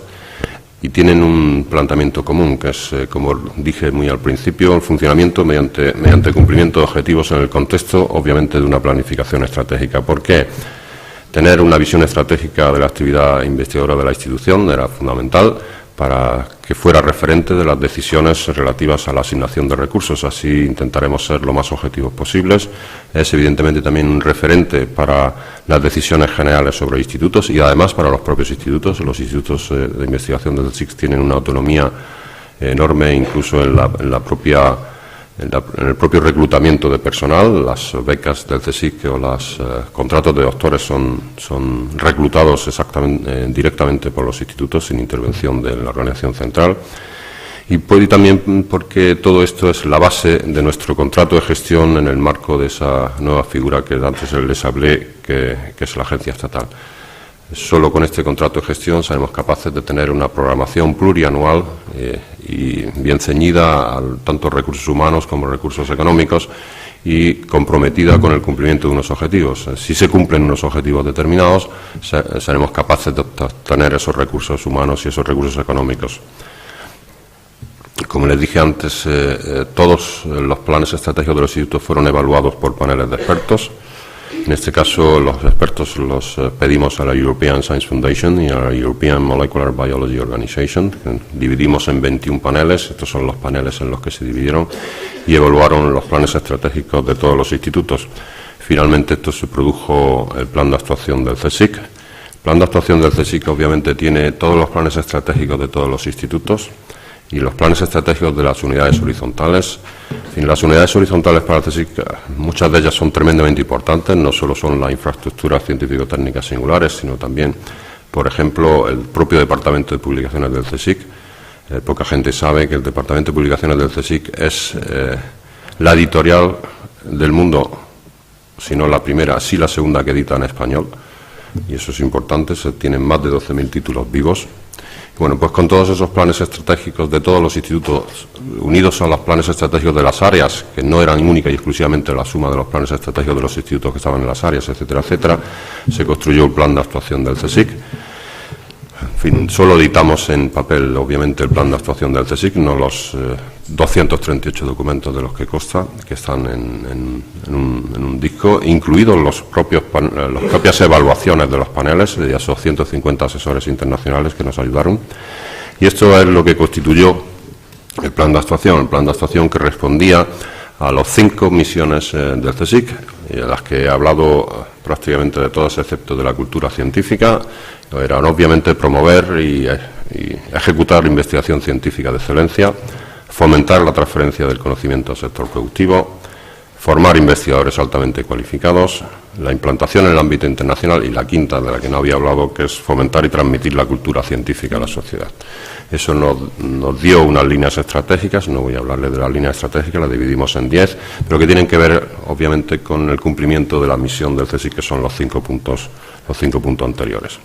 y tienen un planteamiento común, que es, como dije muy al principio, el funcionamiento mediante cumplimiento de objetivos en el contexto, obviamente, de una planificación estratégica. ¿Por qué? Tener una visión estratégica de la actividad investigadora de la institución era fundamental para que fuera referente de las decisiones relativas a la asignación de recursos. Así intentaremos ser lo más objetivos posibles. Es evidentemente también un referente para las decisiones generales sobre institutos y además para los propios institutos. Los institutos de investigación del CSIC tienen una autonomía enorme, incluso en el propio reclutamiento de personal. Las becas del CSIC o los contratos de doctores son reclutados directamente por los institutos sin intervención de la organización central. Y también porque todo esto es la base de nuestro contrato de gestión en el marco de esa nueva figura que antes les hablé, que es la agencia estatal. Solo con este contrato de gestión seremos capaces de tener una programación plurianual y bien ceñida a tanto recursos humanos como recursos económicos y comprometida con el cumplimiento de unos objetivos. Si se cumplen unos objetivos determinados, seremos capaces de obtener esos recursos humanos y esos recursos económicos. Como les dije antes, todos los planes estratégicos de los institutos fueron evaluados por paneles de expertos. En este caso, los expertos los pedimos a la European Science Foundation y a la European Molecular Biology Organization. Dividimos en 21 paneles, estos son los paneles en los que se dividieron, y evaluaron los planes estratégicos de todos los institutos. Finalmente, esto se produjo el plan de actuación del CSIC. El plan de actuación del CSIC obviamente tiene todos los planes estratégicos de todos los institutos y los planes estratégicos de las unidades horizontales. En fin, las unidades horizontales para el CSIC, muchas de ellas son tremendamente importantes, no solo son las infraestructuras científico-técnicas singulares, sino también, por ejemplo, el propio Departamento de Publicaciones del CSIC. Poca gente sabe que el Departamento de Publicaciones del CSIC es la editorial del mundo, si no la primera, sí la segunda que edita en español, y eso es importante, se tienen más de 12.000 títulos vivos. Bueno, pues con todos esos planes estratégicos de todos los institutos, unidos a los planes estratégicos de las áreas, que no eran única y exclusivamente la suma de los planes estratégicos de los institutos que estaban en las áreas, etcétera, etcétera, se construyó el plan de actuación del CSIC. En fin, solo editamos en papel, obviamente, el plan de actuación del CSIC, no los 238 documentos de los que consta, que están en un disco, incluidos las propias evaluaciones de los paneles, de esos 150 asesores internacionales que nos ayudaron. Y esto es lo que constituyó el plan de actuación que respondía a las 5 misiones del CSIC, y a las que he hablado prácticamente de todas, excepto de la cultura científica. Eran obviamente promover y ejecutar investigación científica de excelencia, fomentar la transferencia del conocimiento al sector productivo, formar investigadores altamente cualificados, la implantación en el ámbito internacional y la quinta, de la que no había hablado, que es fomentar y transmitir la cultura científica a la sociedad. Eso nos dio unas líneas estratégicas, no voy a hablarles de las líneas estratégicas, las dividimos en 10, pero que tienen que ver obviamente con el cumplimiento de la misión del CSIC, que son los 5 puntos anteriores.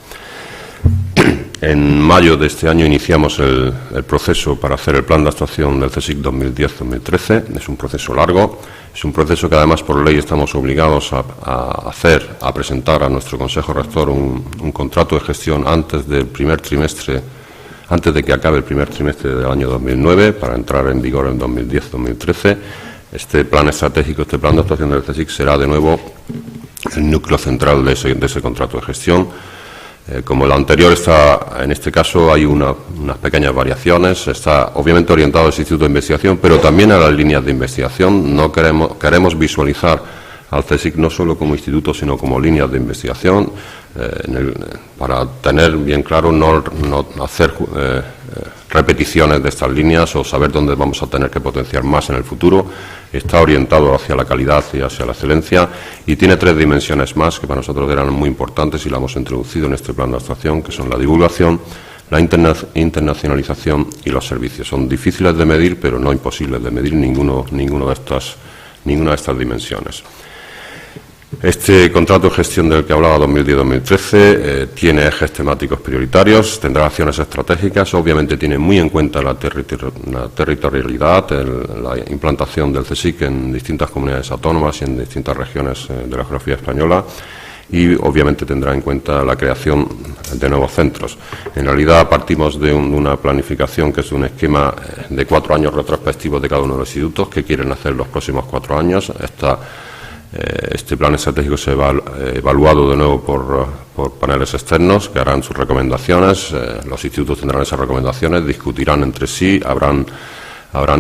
En mayo de este año iniciamos el proceso para hacer el plan de actuación del CSIC 2010-2013. Es un proceso largo, es un proceso que además por ley estamos obligados a presentar a nuestro Consejo Rector un contrato de gestión antes de que acabe el primer trimestre del año 2009, para entrar en vigor en 2010-2013. Este plan estratégico, este plan de actuación del CSIC será de nuevo el núcleo central de ese contrato de gestión. Como el anterior en este caso hay unas pequeñas variaciones, está obviamente orientado al Instituto de Investigación, pero también a las líneas de investigación. No queremos visualizar al CSIC no solo como instituto, sino como líneas de investigación, para tener bien claro, no hacer repeticiones de estas líneas o saber dónde vamos a tener que potenciar más en el futuro. está orientado hacia la calidad y hacia la excelencia, y tiene 3 dimensiones más que para nosotros eran muy importantes y la hemos introducido en este plan de actuación, que son la divulgación, la internacionalización y los servicios. Son difíciles de medir, pero no imposibles de medir ninguna de estas dimensiones. Este contrato de gestión del que hablaba 2010-2013 tiene ejes temáticos prioritarios, tendrá acciones estratégicas, obviamente tiene muy en cuenta la territorialidad, la implantación del CSIC en distintas comunidades autónomas y en distintas regiones de la geografía española, y obviamente tendrá en cuenta la creación de nuevos centros. En realidad partimos de una planificación que es un esquema de 4 años retrospectivos de cada uno de los institutos que quieren hacer los próximos 4 años. Este plan estratégico se va evaluado de nuevo por paneles externos que harán sus recomendaciones. Los institutos tendrán esas recomendaciones, discutirán entre sí, habrán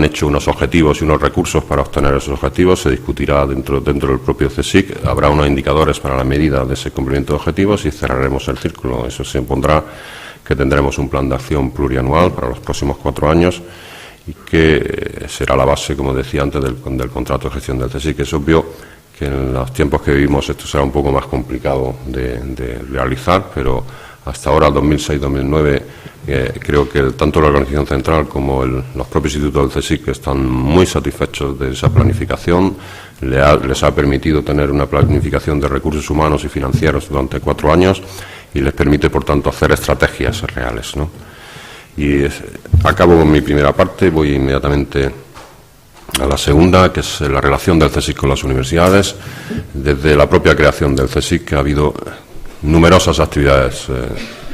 hecho unos objetivos y unos recursos para obtener esos objetivos, se discutirá dentro del propio CSIC, habrá unos indicadores para la medida de ese cumplimiento de objetivos y cerraremos el círculo. Eso se impondrá que tendremos un plan de acción plurianual para los próximos 4 años y que será la base, como decía antes, del contrato de gestión del CSIC. Es obvio que en los tiempos que vivimos esto será un poco más complicado de realizar, pero hasta ahora, 2006-2009, creo que tanto la organización central como los propios institutos del CSIC están muy satisfechos de esa planificación. Les ha permitido tener una planificación de recursos humanos y financieros durante 4 años y les permite, por tanto, hacer estrategias reales, ¿no? Y acabo con mi primera parte, voy inmediatamente a la segunda, que es la relación del CSIC con las universidades. Desde la propia creación del CSIC ha habido numerosas actividades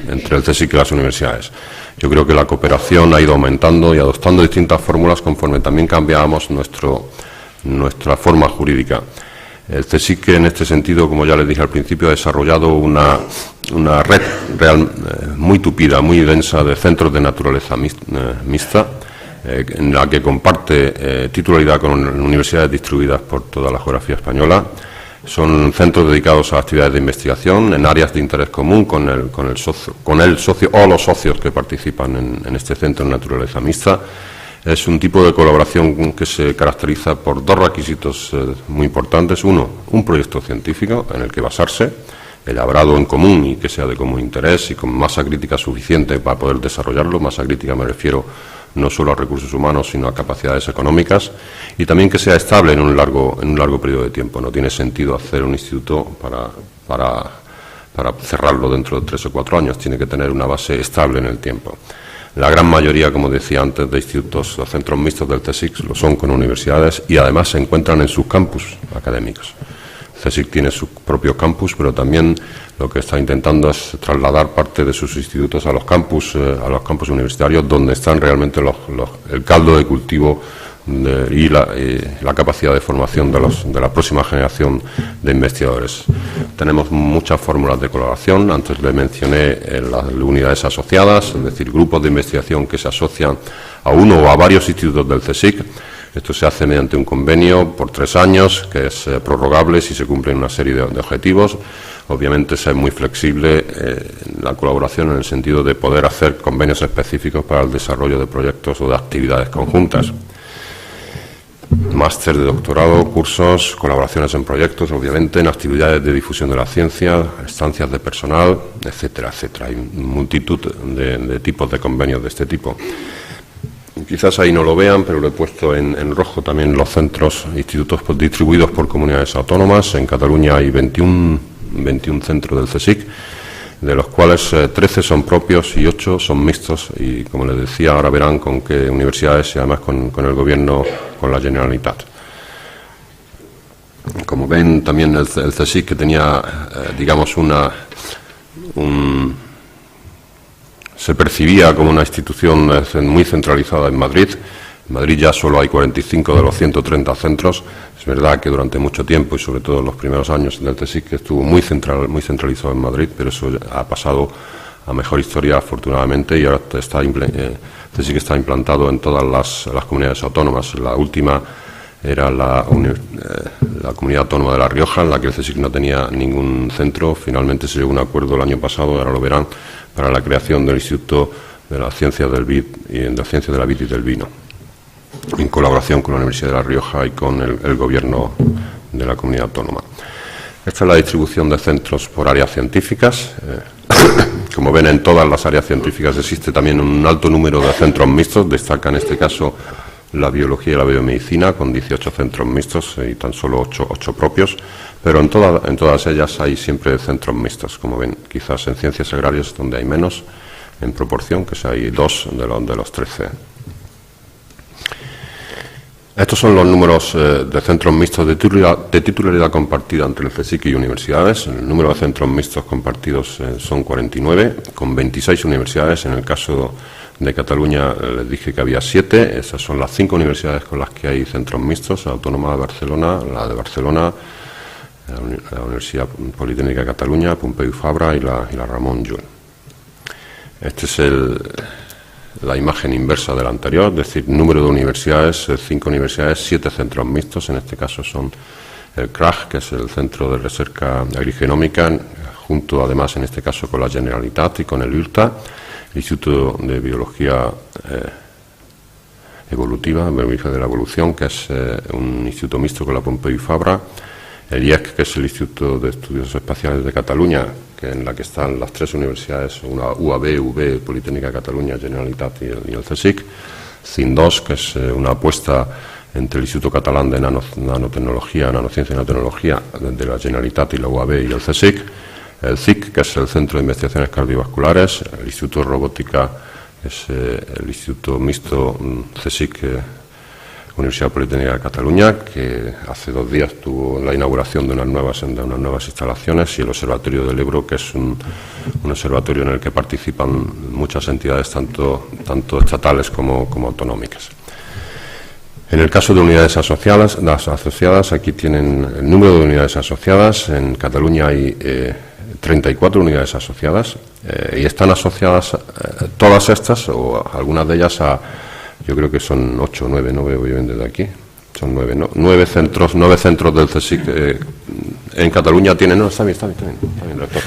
entre el CSIC y las universidades. Yo creo que la cooperación ha ido aumentando y adoptando distintas fórmulas conforme también cambiábamos nuestra forma jurídica. El CSIC, en este sentido, como ya les dije al principio, ha desarrollado una red real, muy tupida, muy densa de centros de naturaleza mixta, en la que comparte titularidad con universidades distribuidas por toda la geografía española. Son centros dedicados a actividades de investigación en áreas de interés común con el socio o los socios que participan en este centro de naturaleza mixta. Es un tipo de colaboración que se caracteriza por 2 requisitos muy importantes. Uno, un proyecto científico en el que basarse, elaborado en común y que sea de común interés y con masa crítica suficiente para poder desarrollarlo. Masa crítica me refiero no solo a recursos humanos, sino a capacidades económicas, y también que sea estable en un largo periodo de tiempo. No tiene sentido hacer un instituto para cerrarlo dentro de 3 o 4 años, tiene que tener una base estable en el tiempo. La gran mayoría, como decía antes, de institutos o centros mixtos del CSIC lo son con universidades y además se encuentran en sus campus académicos. El CSIC tiene su propio campus, pero también lo que está intentando es trasladar parte de sus institutos a los campus universitarios, donde están realmente el caldo de cultivo y la capacidad de formación de la próxima generación de investigadores. Tenemos muchas fórmulas de colaboración. Antes le mencioné las unidades asociadas, es decir, grupos de investigación que se asocian a uno o a varios institutos del CSIC. Esto se hace mediante un convenio por 3 años, que es prorrogable si se cumplen una serie de objetivos. Obviamente es muy flexible la colaboración en el sentido de poder hacer convenios específicos para el desarrollo de proyectos o de actividades conjuntas. Máster de doctorado, cursos, colaboraciones en proyectos, obviamente, en actividades de difusión de la ciencia, estancias de personal, etcétera, etcétera. Hay multitud de tipos de convenios de este tipo. Quizás ahí no lo vean, pero lo he puesto en rojo también los centros, institutos distribuidos por comunidades autónomas. En Cataluña hay 21 centros del CSIC, de los cuales 13 son propios y 8 son mixtos. Y como les decía, ahora verán con qué universidades y además con el Gobierno, con la Generalitat. Como ven, también el CSIC, que tenía, digamos, se percibía como una institución muy centralizada en Madrid. En Madrid ya solo hay 45 de los 130 centros. Es verdad que durante mucho tiempo, y sobre todo en los primeros años del CSIC, estuvo muy centralizado en Madrid, pero eso ha pasado a mejor historia, afortunadamente, y ahora el CSIC está implantado en todas las comunidades autónomas. La última era la comunidad autónoma de La Rioja, en la que el CSIC no tenía ningún centro. Finalmente se llegó a un acuerdo el año pasado, ahora lo verán, para la creación del Instituto de la Ciencia del Vid y de la Ciencia de la Vid y del Vino. en colaboración con la Universidad de La Rioja y con el Gobierno de la Comunidad Autónoma. Esta es la distribución de centros por áreas científicas. Como ven, en todas las áreas científicas existe también un alto número de centros mixtos. Destaca en este caso la biología y la biomedicina, con 18 centros mixtos y tan solo 8 propios, pero en todas ellas hay siempre centros mixtos. Como ven, quizás en ciencias agrarias donde hay menos en proporción, que hay 2 de los 13. Estos son los números de centros mixtos de titularidad compartida entre el CSIC y universidades. El número de centros mixtos compartidos son 49, con 26 universidades. En el caso de Cataluña les dije que había 7. Esas son las 5 universidades con las que hay centros mixtos: la Autónoma de Barcelona, la de Barcelona, la Universidad Politécnica de Cataluña, Pompeu Fabra y la Ramon Llull. Este es la imagen inversa de la anterior, es decir, número de universidades, 5 universidades, 7 centros mixtos. En este caso son el CRAG, que es el Centro de Recerca Agrigenómica, junto además en este caso con la Generalitat y con el IRTA, el Instituto de Biología Evolutiva, Biología de la Evolución, que es un instituto mixto con la Pompeu Fabra, el IEC, que es el Instituto de Estudios Espaciales de Cataluña, en la que están las 3 universidades, una UAB, UB, Politécnica de Cataluña, Generalitat y el CSIC, CIN2, que es una apuesta entre el Instituto Catalán de Nanotecnología, Nanociencia y Nanotecnología, de la Generalitat y la UAB y el CSIC, el CIC, que es el Centro de Investigaciones Cardiovasculares, el Instituto de Robótica, es el Instituto Mixto CSIC, Universidad Politécnica de Cataluña, que hace 2 días tuvo la inauguración de unas nuevas instalaciones, y el Observatorio del Ebro, que es un observatorio en el que participan muchas entidades, tanto estatales como autonómicas. En el caso de unidades asociadas, aquí tienen el número de unidades asociadas. En Cataluña hay 34 unidades asociadas, y están asociadas todas estas, o algunas de ellas, yo creo que son 8 o 9, no veo bien desde aquí, son 9 centros del CSIC. En Cataluña tienen, no, está bien, rector.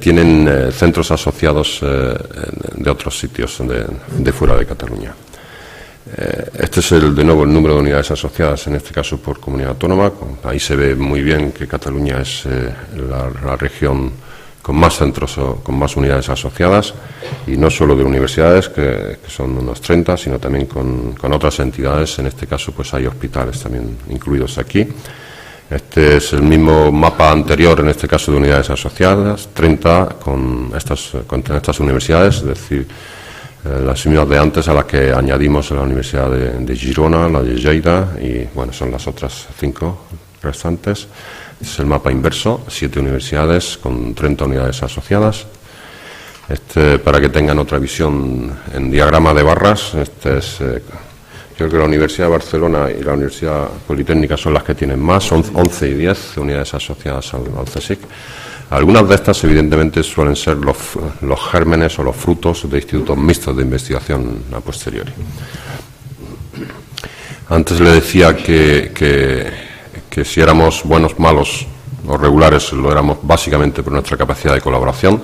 Tienen centros asociados de otros sitios de fuera de Cataluña. Este es de nuevo el número de unidades asociadas, en este caso por comunidad autónoma. Ahí se ve muy bien que Cataluña es la región con más centros o con más unidades asociadas, y no solo de universidades, que son unos 30, sino también con otras entidades. En este caso pues hay hospitales también incluidos aquí. Este es el mismo mapa anterior, en este caso de unidades asociadas, 30 con estas universidades, es decir, las mismas de antes, a las que añadimos la Universidad de Girona, la de Lleida, y bueno, son las otras 5 restantes. Es el mapa inverso, 7 universidades con 30 unidades asociadas. Para que tengan otra visión en diagrama de barras, yo creo que la Universidad de Barcelona y la Universidad Politécnica son las que tienen más, 11 y 10 unidades asociadas al CSIC. Algunas de estas, evidentemente, suelen ser los gérmenes o los frutos de institutos mixtos de investigación a posteriori. Antes le decía que si éramos buenos, malos o regulares, lo éramos básicamente por nuestra capacidad de colaboración.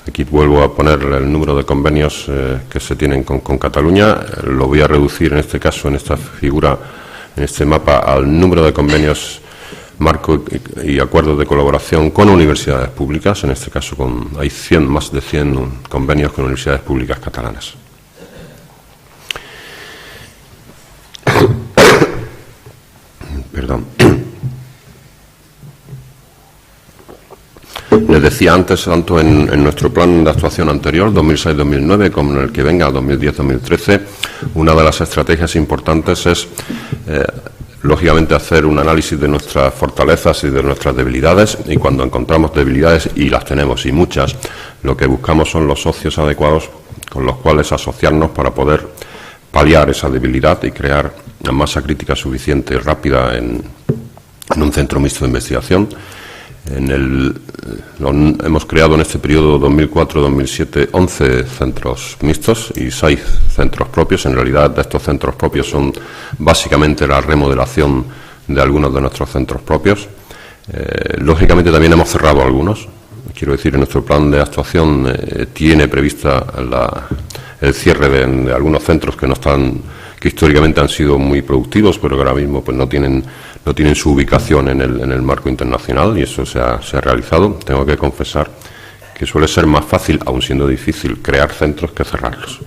Aquí vuelvo a poner el número de convenios que se tienen con Cataluña. Lo voy a reducir en este caso, en esta figura, en este mapa, al número de convenios marco y acuerdos de colaboración con universidades públicas. En este caso hay más de 100 convenios con universidades públicas catalanas. Perdón. Les decía antes, tanto en nuestro plan de actuación anterior, 2006-2009, como en el que venga, 2010-2013, una de las estrategias importantes es, lógicamente, hacer un análisis de nuestras fortalezas y de nuestras debilidades, y cuando encontramos debilidades, y las tenemos, y muchas, lo que buscamos son los socios adecuados con los cuales asociarnos para poder paliar esa debilidad y crear una masa crítica suficiente y rápida en un centro mixto de investigación. Hemos creado en este periodo 2004-2007 11 centros mixtos y 6 centros propios. En realidad, de estos centros propios son básicamente la remodelación de algunos de nuestros centros propios. Lógicamente también hemos cerrado algunos. Quiero decir, en nuestro plan de actuación tiene prevista el cierre de algunos centros que históricamente han sido muy productivos, pero que ahora mismo pues no tienen su ubicación en el marco internacional, y eso se ha realizado. Tengo que confesar que suele ser más fácil, aun siendo difícil, crear centros que cerrarlos.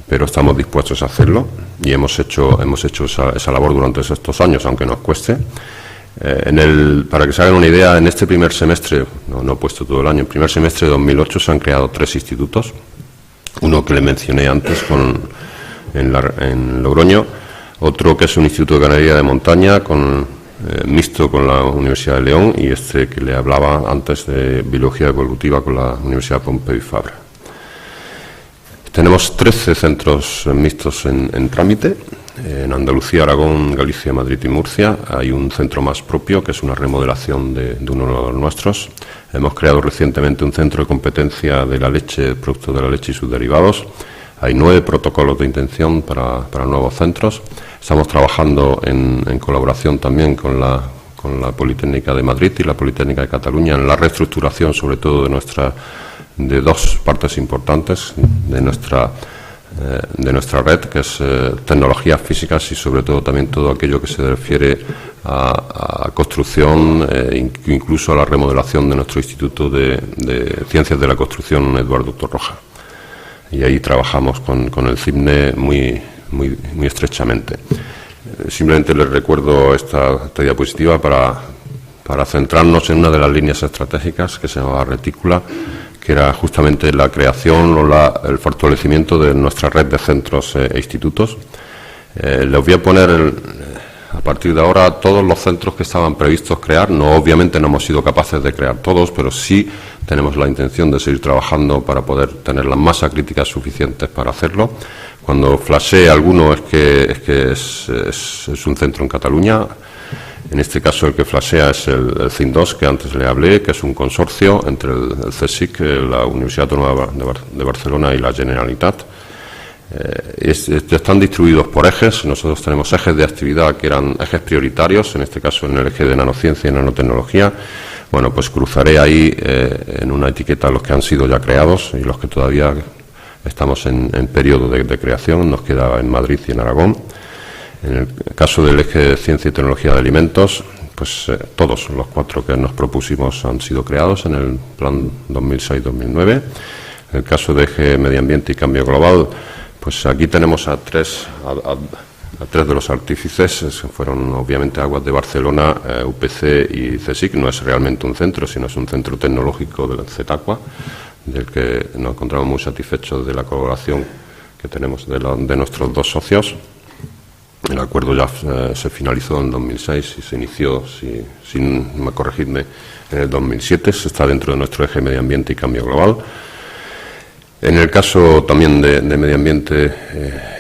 Pero estamos dispuestos a hacerlo y hemos hecho esa labor durante estos años, aunque nos cueste. Para que se hagan una idea, en este primer semestre, no he puesto todo el año, en primer semestre de 2008 se han creado 3 institutos, uno que le mencioné antes en Logroño, otro que es un instituto de ganadería de montaña mixto con la Universidad de León, y este que le hablaba antes de biología evolutiva con la Universidad Pompeu Fabra. Tenemos 13 centros mixtos en trámite. En Andalucía, Aragón, Galicia, Madrid y Murcia hay un centro más propio, que es una remodelación de uno de los nuestros. Hemos creado recientemente un centro de competencia de la leche, productos de la leche y sus derivados. Hay 9 protocolos de intención para nuevos centros. Estamos trabajando en colaboración también con la Politécnica de Madrid y la Politécnica de Cataluña en la reestructuración, sobre todo de 2 partes importantes de nuestra red, que es tecnologías físicas y sobre todo también todo aquello que se refiere a construcción, incluso a la remodelación de nuestro Instituto de Ciencias de la Construcción Eduardo Torroja. Y ahí trabajamos con el CIMNE muy estrechamente. Simplemente les recuerdo esta diapositiva para centrarnos en una de las líneas estratégicas que se llamaba Retícula, que era justamente la creación o el fortalecimiento de nuestra red de centros e institutos. Les voy a poner a partir de ahora todos los centros que estaban previstos crear. Obviamente no hemos sido capaces de crear todos, pero sí tenemos la intención de seguir trabajando para poder tener las masas críticas suficientes para hacerlo. Cuando flashee alguno es que es un centro en Cataluña. En este caso el que flashea es el CIN2, que antes le hablé, que es un consorcio entre el CSIC, la Universidad Autónoma de Barcelona y la Generalitat. Están distribuidos por ejes. Nosotros tenemos ejes de actividad que eran ejes prioritarios, en este caso en el eje de nanociencia y nanotecnología. Bueno, pues cruzaré ahí en una etiqueta los que han sido ya creados y los que todavía estamos en periodo de creación. Nos queda en Madrid y en Aragón. En el caso del eje de ciencia y tecnología de alimentos, pues todos los 4 que nos propusimos han sido creados en el plan 2006-2009. En el caso de eje medio ambiente y cambio global, pues aquí tenemos a tres de los artífices, fueron obviamente Aguas de Barcelona, UPC y CSIC. No es realmente un centro, sino es un centro tecnológico del CETACUA, del que nos encontramos muy satisfechos de la colaboración que tenemos de nuestros 2 socios. El acuerdo ya se finalizó en 2006 y se inició, sin corregirme, en el 2007. Está dentro de nuestro eje medio ambiente y cambio global. En el caso también de medio ambiente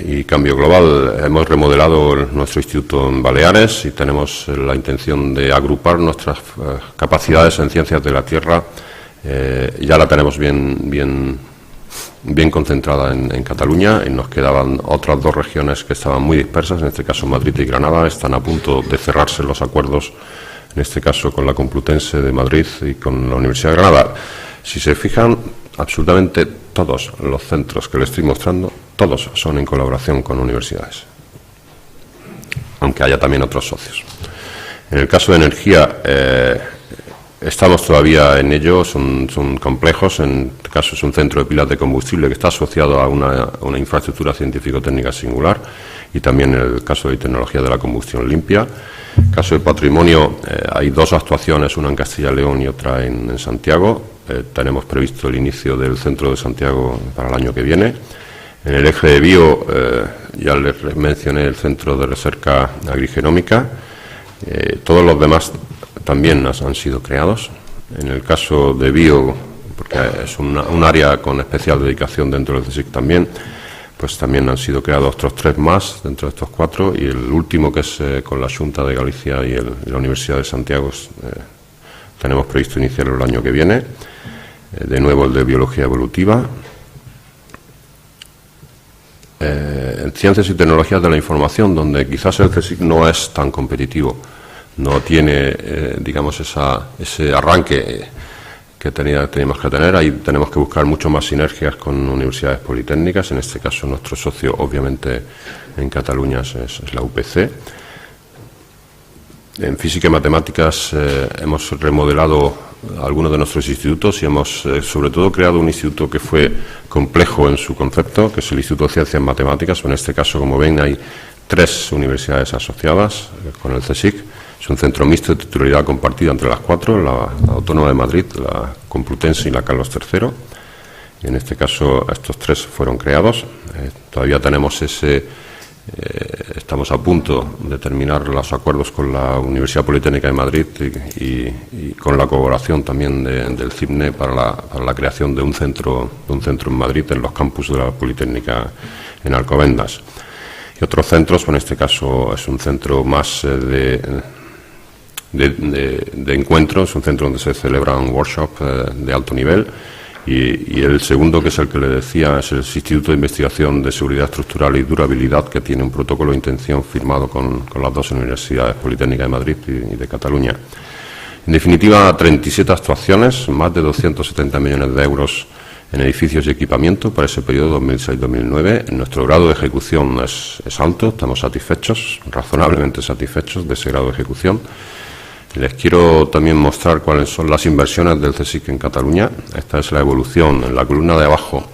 y cambio global, hemos remodelado nuestro instituto en Baleares y tenemos la intención de agrupar nuestras capacidades en ciencias de la tierra. Ya la tenemos bien concentrada en Cataluña, y nos quedaban otras 2 regiones que estaban muy dispersas, en este caso Madrid y Granada. Están a punto de cerrarse los acuerdos, en este caso con la Complutense de Madrid y con la Universidad de Granada. Si se fijan, absolutamente todos los centros que les estoy mostrando, todos son en colaboración con universidades, aunque haya también otros socios. En el caso de energía, estamos todavía en ello, son complejos. En este caso es un centro de pilas de combustible que está asociado a una infraestructura científico-técnica singular, y también en el caso de tecnología de la combustión limpia. En el caso de patrimonio, hay 2 actuaciones, una en Castilla y León y otra en Santiago. Tenemos previsto el inicio del centro de Santiago para el año que viene. En el eje de bio, ya les mencioné el centro de recerca agrigenómica. Todos los demás también han sido creados. En el caso de bio, porque es un área con especial dedicación dentro del CSIC también, pues también han sido creados otros 3 más dentro de estos 4, y el último, que es con la Xunta de Galicia y la Universidad de Santiago, tenemos previsto iniciarlo el año que viene. De nuevo el de biología evolutiva. En ciencias y tecnologías de la información, donde quizás el CSIC no es tan competitivo, no tiene, digamos, ese arranque teníamos que tener. Ahí tenemos que buscar mucho más sinergias con universidades politécnicas. En este caso, nuestro socio, obviamente, en Cataluña es la UPC. En física y matemáticas hemos remodelado algunos de nuestros institutos y hemos, sobre todo, creado un instituto que fue complejo en su concepto, que es el Instituto de Ciencias Matemáticas. En este caso, como ven, hay 3 universidades asociadas con el CSIC. Es un centro mixto de titularidad compartida entre las 4, la Autónoma de Madrid, la Complutense y la Carlos III. Y en este caso, estos 3 fueron creados. Todavía tenemos estamos a punto de terminar los acuerdos con la Universidad Politécnica de Madrid y con la colaboración también del CIPNE para la creación de un centro en Madrid, en los campus de la Politécnica en Alcobendas. Y otros centros, en este caso es un centro más de encuentros, es un centro donde se celebran workshops de alto nivel. Y el segundo, que es el que le decía, es el Instituto de Investigación de Seguridad Estructural y Durabilidad, que tiene un protocolo de intención firmado con las 2 universidades, Politécnica de Madrid y de Cataluña. En definitiva, 37 actuaciones, más de 270 millones de euros en edificios y equipamiento para ese periodo 2006-2009. Nuestro grado de ejecución es alto, estamos satisfechos, razonablemente satisfechos de ese grado de ejecución. Les quiero también mostrar cuáles son las inversiones del CSIC en Cataluña. Esta es la evolución. En la columna de abajo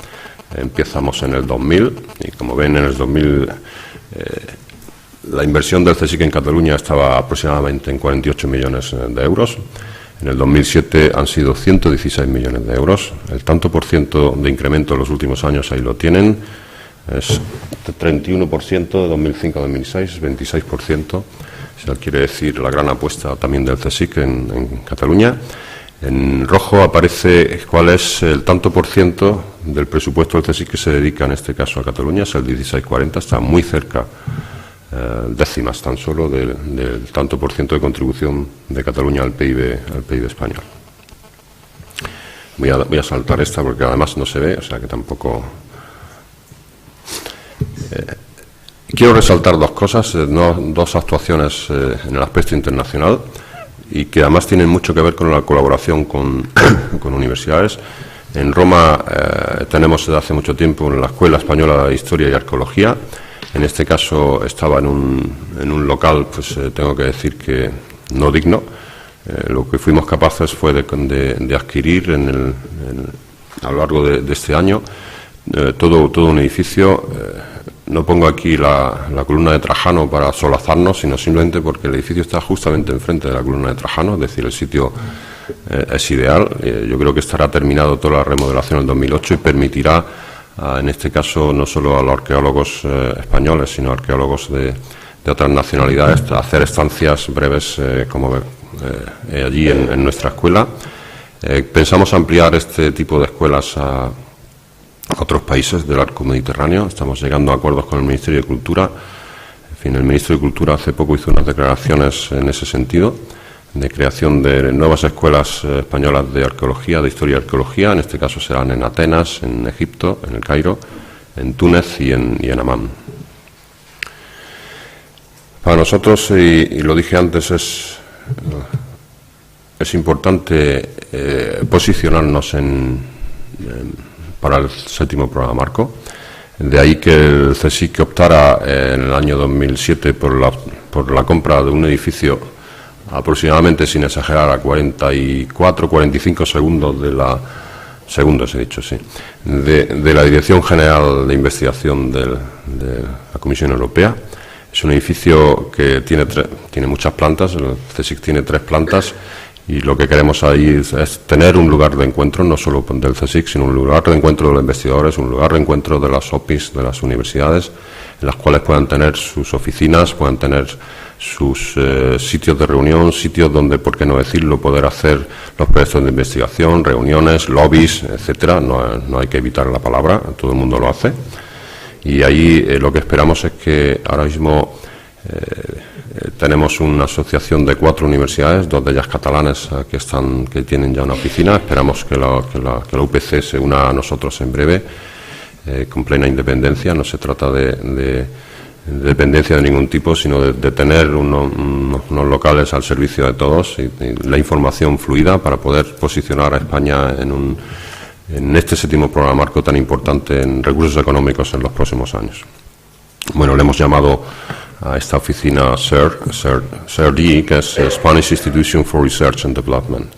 empezamos en el 2000 y, como ven, en el 2000 la inversión del CSIC en Cataluña estaba aproximadamente en 48 millones de euros. En el 2007 han sido 116 millones de euros. El tanto por ciento de incremento en los últimos años ahí lo tienen. Es 31% de 2005 a 2006, 26%. Eso quiere decir la gran apuesta también del CSIC en Cataluña. En rojo aparece cuál es el tanto por ciento del presupuesto del CSIC que se dedica en este caso a Cataluña, es el 16,40, está muy cerca, décimas tan solo del tanto por ciento de contribución de Cataluña al PIB español. Voy a saltar esta porque además no se ve, o sea que tampoco... Quiero resaltar 2 cosas, 2 actuaciones en el aspecto internacional y que además tienen mucho que ver con la colaboración con universidades. En Roma tenemos desde hace mucho tiempo la Escuela Española de Historia y Arqueología. En este caso estaba en un local, pues tengo que decir que no digno. Lo que fuimos capaces fue de adquirir a lo largo de este año todo un edificio. No pongo aquí la columna de Trajano para solazarnos, sino simplemente porque el edificio está justamente enfrente de la columna de Trajano, es decir, el sitio es ideal. Yo creo que estará terminado toda la remodelación en el 2008 y permitirá, en este caso, no solo a los arqueólogos españoles, sino a arqueólogos de otras nacionalidades, hacer estancias breves allí en nuestra escuela. Pensamos ampliar este tipo de escuelas a otros países del arco mediterráneo. Estamos llegando a acuerdos con el Ministerio de Cultura. En fin, el Ministro de Cultura hace poco hizo unas declaraciones en ese sentido, de creación de nuevas escuelas españolas de arqueología, de historia y arqueología. En este caso serán en Atenas, en Egipto, en el Cairo, en Túnez y en Amán. Para nosotros, y lo dije antes, es importante posicionarnos para el 7º programa marco. De ahí que el CSIC optara en el año 2007 por la compra de un edificio aproximadamente, sin exagerar, a 44-45 segundos de la Dirección General de Investigación de la Comisión Europea. Es un edificio que tiene muchas plantas, el CSIC tiene 3 plantas. Y lo que queremos ahí es tener un lugar de encuentro, no solo del CSIC, sino un lugar de encuentro de los investigadores, un lugar de encuentro de las OPIs, de las universidades, en las cuales puedan tener sus oficinas, puedan tener sus sitios de reunión, sitios donde, por qué no decirlo, poder hacer los proyectos de investigación, reuniones, lobbies, etcétera. No hay que evitar la palabra, todo el mundo lo hace. Y ahí lo que esperamos es que ahora mismo tenemos una asociación de 4 universidades, 2 de ellas catalanas que tienen ya una oficina. Esperamos que la UPC se una a nosotros en breve, con plena independencia. No se trata de dependencia de ningún tipo, sino de tener unos locales al servicio de todos y la información fluida para poder posicionar a España en este 7º programa marco tan importante en recursos económicos en los próximos años. Bueno, le hemos llamado a esta oficina CERD, que es Spanish Institution for Research and Development.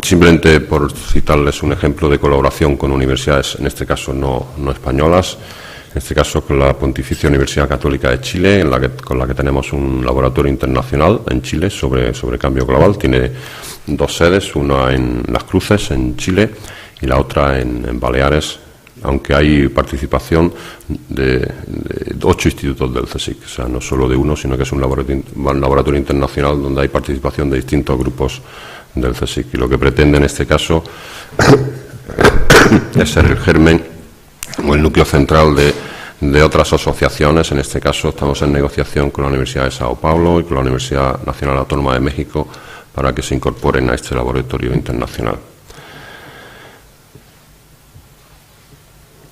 Simplemente por citarles un ejemplo de colaboración con universidades, en este caso no españolas, en este caso con la Pontificia Universidad Católica de Chile, con la que tenemos un laboratorio internacional en Chile sobre cambio global. Tiene 2 sedes, una en Las Cruces, en Chile, y la otra en Baleares, aunque hay participación de 8 institutos del CSIC, o sea, no solo de uno, sino que es un laboratorio internacional donde hay participación de distintos grupos del CSIC, y lo que pretende en este caso es ser el germen o el núcleo central de otras asociaciones. En este caso estamos en negociación con la Universidad de Sao Paulo y con la Universidad Nacional Autónoma de México para que se incorporen a este laboratorio internacional.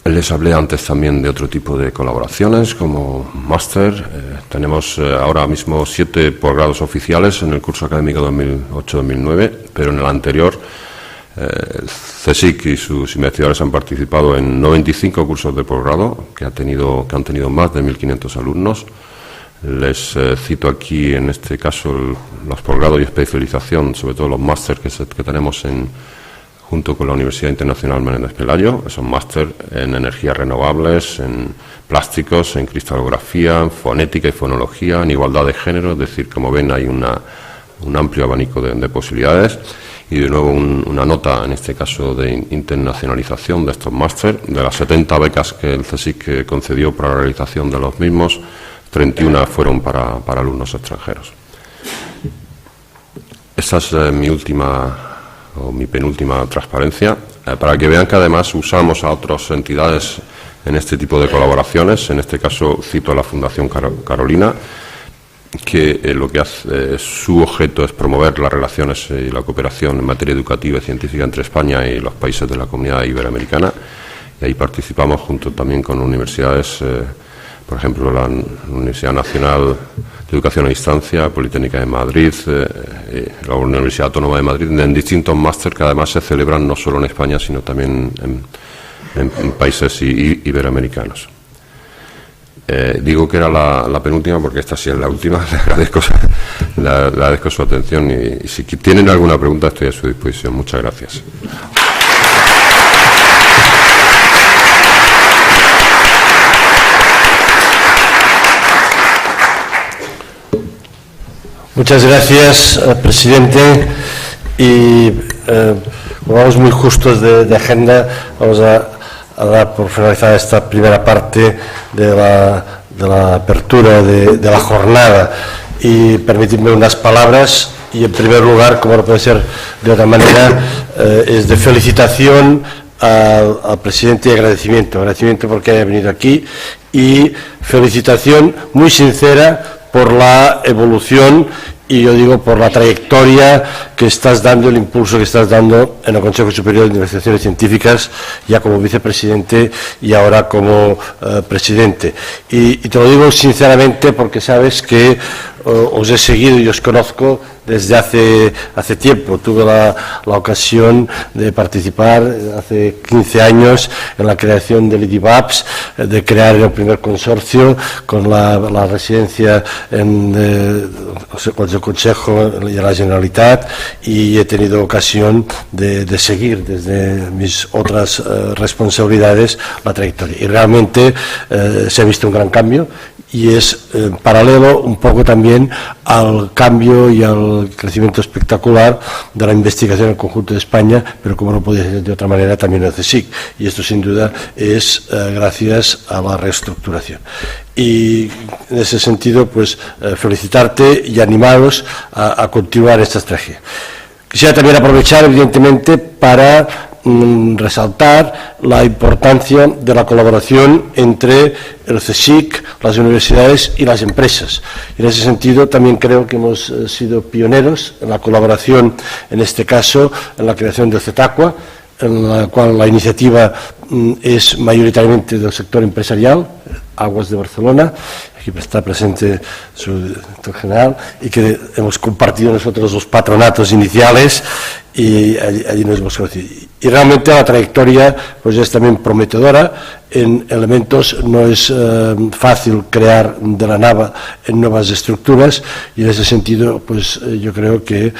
Les hablé antes también de otro tipo de colaboraciones como máster. Tenemos ahora mismo 7 posgrados oficiales en el curso académico 2008-2009, pero en el anterior el CSIC y sus investigadores han participado en 95 cursos de posgrado que han tenido más de 1.500 alumnos. Les cito aquí en este caso los posgrados y especialización, sobre todo los máster que tenemos junto con la Universidad Internacional Menéndez Pelayo. Son máster en energías renovables, en plásticos, en cristalografía, en fonética y fonología, en igualdad de género. Es decir, como ven, hay un amplio abanico de posibilidades. Y de nuevo una nota, en este caso, de internacionalización de estos máster. De las 70 becas que el CSIC concedió para la realización de los mismos, 31 fueron para alumnos extranjeros. Esa es mi penúltima transparencia, para que vean que además usamos a otras entidades en este tipo de colaboraciones. En este caso cito a la Fundación Carolina, que lo que hace, su objeto es promover las relaciones y la cooperación en materia educativa y científica entre España y los países de la Comunidad Iberoamericana, y ahí participamos junto también con universidades, por ejemplo la Universidad Nacional de Educación a Distancia, Politécnica de Madrid, la Universidad Autónoma de Madrid, en distintos máster que además se celebran no solo en España, sino también en países iberoamericanos. Digo que era la penúltima porque esta sí es la última. Le agradezco su atención y si tienen alguna pregunta estoy a su disposición. Muchas gracias.
Muchas gracias, presidente. Y como vamos muy justos de agenda, vamos a dar por finalizada esta primera parte de la apertura de la jornada. Y permitidme unas palabras. Y en primer lugar, como no puede ser de otra manera, es de felicitación al presidente y agradecimiento porque haya venido aquí, y felicitación muy sincera por la evolución y yo digo por la trayectoria que estás dando, el impulso que estás dando en el Consejo Superior de Investigaciones Científicas, ya como vicepresidente y ahora como presidente. Y te lo digo sinceramente porque sabes que os he seguido y os conozco desde hace tiempo. Tuve la ocasión de participar hace 15 años en la creación del IDIVAPS, de crear el primer consorcio con la residencia en el Consejo y la Generalitat, y he tenido ocasión de seguir desde mis otras responsabilidades la trayectoria. Y realmente se ha visto un gran cambio, y es paralelo un poco también al cambio y al crecimiento espectacular de la investigación en el conjunto de España, pero como no podía ser de otra manera también el CSIC, y esto sin duda es gracias a la reestructuración. Y en ese sentido, pues felicitarte y animaros a continuar esta estrategia. Quisiera también aprovechar, evidentemente, para resaltar la importancia de la colaboración entre el CSIC, las universidades y las empresas. En ese sentido, también creo que hemos sido pioneros en la colaboración, en este caso, en la creación del CETACUA, en la cual la iniciativa es mayoritariamente del sector empresarial, Aguas de Barcelona. Aquí está presente su director general, y que hemos compartido nosotros los patronatos iniciales, y allí nos hemos conocido. Y realmente la trayectoria pues es también prometedora. En elementos no es fácil crear de la nada en nuevas estructuras, y en ese sentido pues yo creo que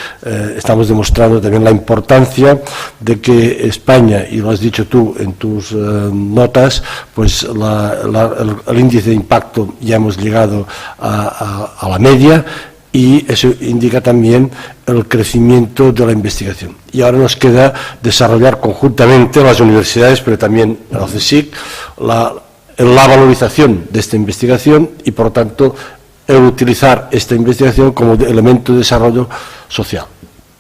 estamos demostrando también la importancia de que España, y lo has dicho tú en tus notas, pues el índice de impacto ya hemos llegado a la media, y eso indica también el crecimiento de la investigación. Y ahora nos queda desarrollar conjuntamente las universidades, pero también el CSIC, la valorización de esta investigación, y por lo tanto el utilizar esta investigación como elemento de desarrollo social.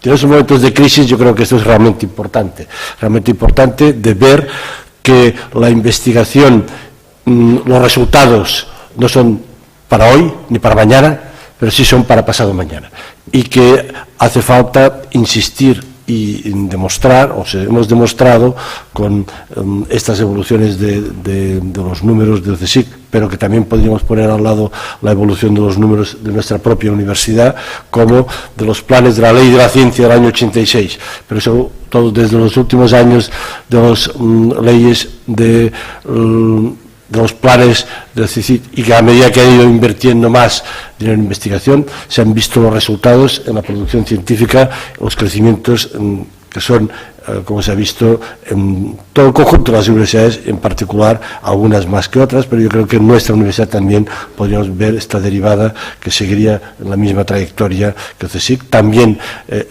En esos momentos de crisis yo creo que esto es realmente importante de ver que la investigación, los resultados no son para hoy ni para mañana, pero sí son para pasado mañana, y que hace falta insistir y demostrar, o sea, hemos demostrado con estas evoluciones de los números del CSIC, pero que también podríamos poner al lado la evolución de los números de nuestra propia universidad, como de los planes de la Ley de la Ciencia del año 86, pero sobre todo desde los últimos años de las leyes de los planes del CSIC, y que a medida que ha ido invirtiendo más dinero en investigación, se han visto los resultados en la producción científica, los crecimientos que son, como se ha visto, en todo el conjunto de las universidades, en particular algunas más que otras, pero yo creo que en nuestra universidad también podríamos ver esta derivada que seguiría en la misma trayectoria que el CSIC, también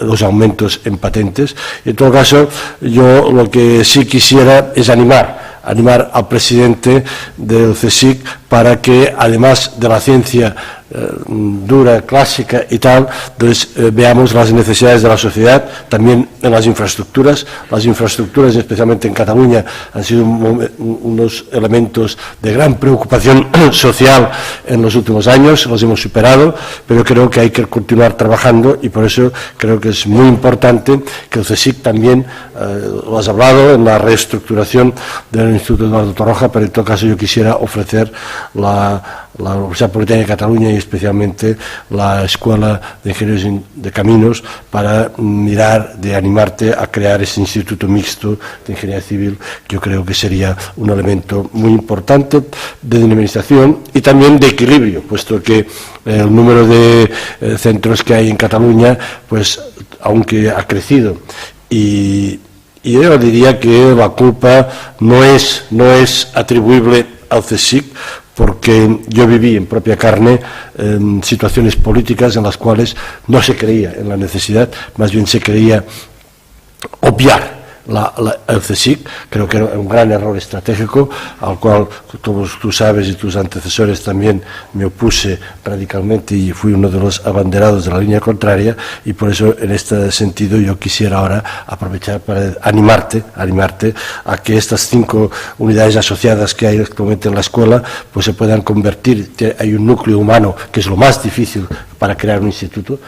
los aumentos en patentes. En todo caso, yo lo que sí quisiera es animar al presidente del CSIC para que, además de la ciencia dura, clásica y tal, entonces veamos las necesidades de la sociedad también en las infraestructuras. Las infraestructuras, especialmente en Cataluña, han sido unos elementos de gran preocupación social en los últimos años, los hemos superado, pero creo que hay que continuar trabajando, y por eso creo que es muy importante que el CSIC también, lo has hablado, en la reestructuración del Instituto Eduardo Torroja, pero en todo caso yo quisiera ofrecer la Universidad Politécnica de Cataluña, y especialmente la Escuela de Ingenieros de Caminos, para mirar de animarte a crear ese instituto mixto de ingeniería civil, que yo creo que sería un elemento muy importante de dinamización y también de equilibrio, puesto que el número de centros que hay en Cataluña, pues aunque ha crecido, y yo diría que la culpa no es atribuible al CSIC, porque yo viví en propia carne situaciones políticas en las cuales no se creía en la necesidad, más bien se creía obviar el CSIC. Creo que era un gran error estratégico, al cual tú sabes, y tus antecesores también, me opuse radicalmente y fui uno de los abanderados de la línea contraria, y por eso en este sentido yo quisiera ahora aprovechar para animarte a que estas 5 unidades asociadas que hay actualmente en la escuela pues se puedan convertir. Hay un núcleo humano que es lo más difícil para crear un instituto.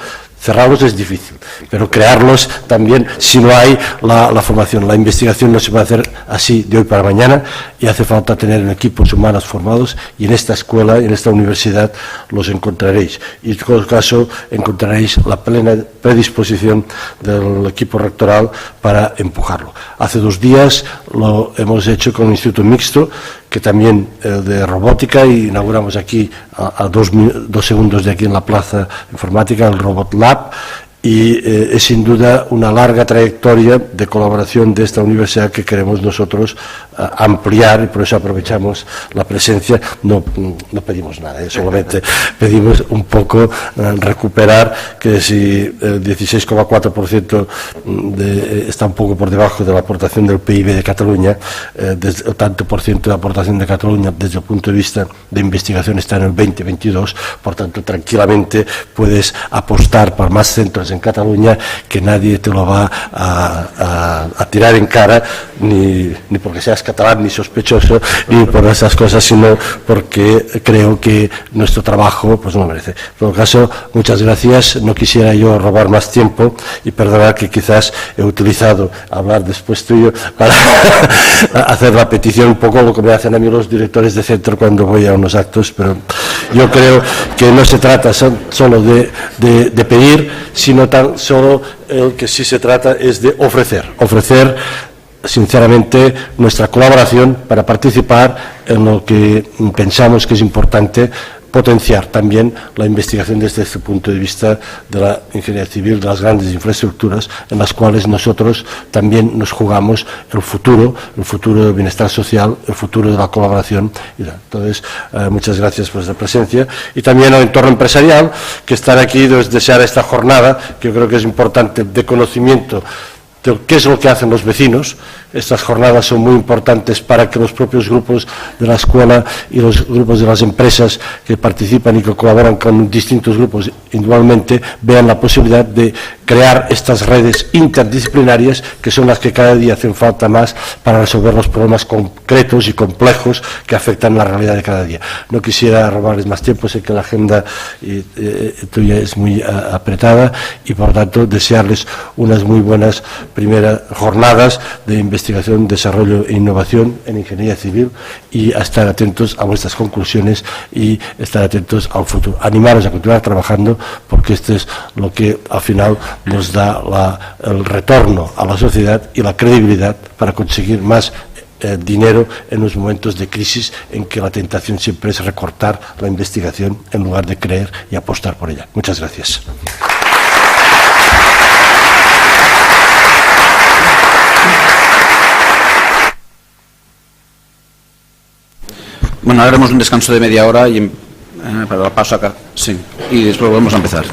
Cerrarlos es difícil, pero crearlos también, si no hay la formación. La investigación no se puede hacer así de hoy para mañana, y hace falta tener equipos humanos formados, y en esta escuela, en esta universidad, los encontraréis. Y en todo caso encontraréis la plena predisposición del equipo rectoral para empujarlo. Hace 2 días lo hemos hecho con un instituto mixto, que también de robótica, y inauguramos aquí a 2 segundos de aquí en la plaza informática el Robot Lab, y es sin duda una larga trayectoria de colaboración de esta universidad que queremos nosotros ampliar, y por eso aprovechamos la presencia. No pedimos nada, solamente pedimos un poco recuperar, que si el 16,4% está un poco por debajo de la aportación del PIB de Cataluña, el tanto por ciento de aportación de Cataluña desde el punto de vista de investigación está en el 20-22, por tanto tranquilamente puedes apostar por más centros en Cataluña, que nadie te lo va a tirar en cara, ni porque seas catalán ni sospechoso, ni por esas cosas, sino porque creo que nuestro trabajo pues no lo merece. En todo caso, muchas gracias. No quisiera yo robar más tiempo y perdonar que quizás he utilizado hablar después tuyo para hacer la petición, un poco lo que me hacen a mí los directores de centro cuando voy a unos actos, pero yo creo que no se trata solo de pedir, sino tan solo el que sí se trata es de ofrecer sinceramente nuestra colaboración para participar en lo que pensamos que es importante, potenciar también la investigación desde este punto de vista de la ingeniería civil, de las grandes infraestructuras, en las cuales nosotros también nos jugamos el futuro del bienestar social, el futuro de la colaboración. Entonces, muchas gracias por esta presencia. Y también al entorno empresarial, que están aquí, desear esta jornada, que yo creo que es importante, de conocimiento de qué es lo que hacen los vecinos. Estas jornadas son muy importantes para que los propios grupos de la escuela y los grupos de las empresas que participan y que colaboran con distintos grupos individualmente vean la posibilidad de crear estas redes interdisciplinarias, que son las que cada día hacen falta más para resolver los problemas concretos y complejos que afectan la realidad de cada día. No quisiera robarles más tiempo, sé que la agenda tuya es muy apretada y por lo tanto desearles unas muy buenas primeras jornadas de investigación, desarrollo e innovación en ingeniería civil, y a estar atentos a vuestras conclusiones y estar atentos al futuro. Animaros a continuar trabajando, porque esto es lo que al final nos da el retorno a la sociedad y la credibilidad para conseguir más dinero en los momentos de crisis en que la tentación siempre es recortar la investigación en lugar de creer y apostar por ella. Muchas gracias.
Bueno, ahora haremos un descanso de media hora y para la pausa acá. Sí, y después volvemos a empezar.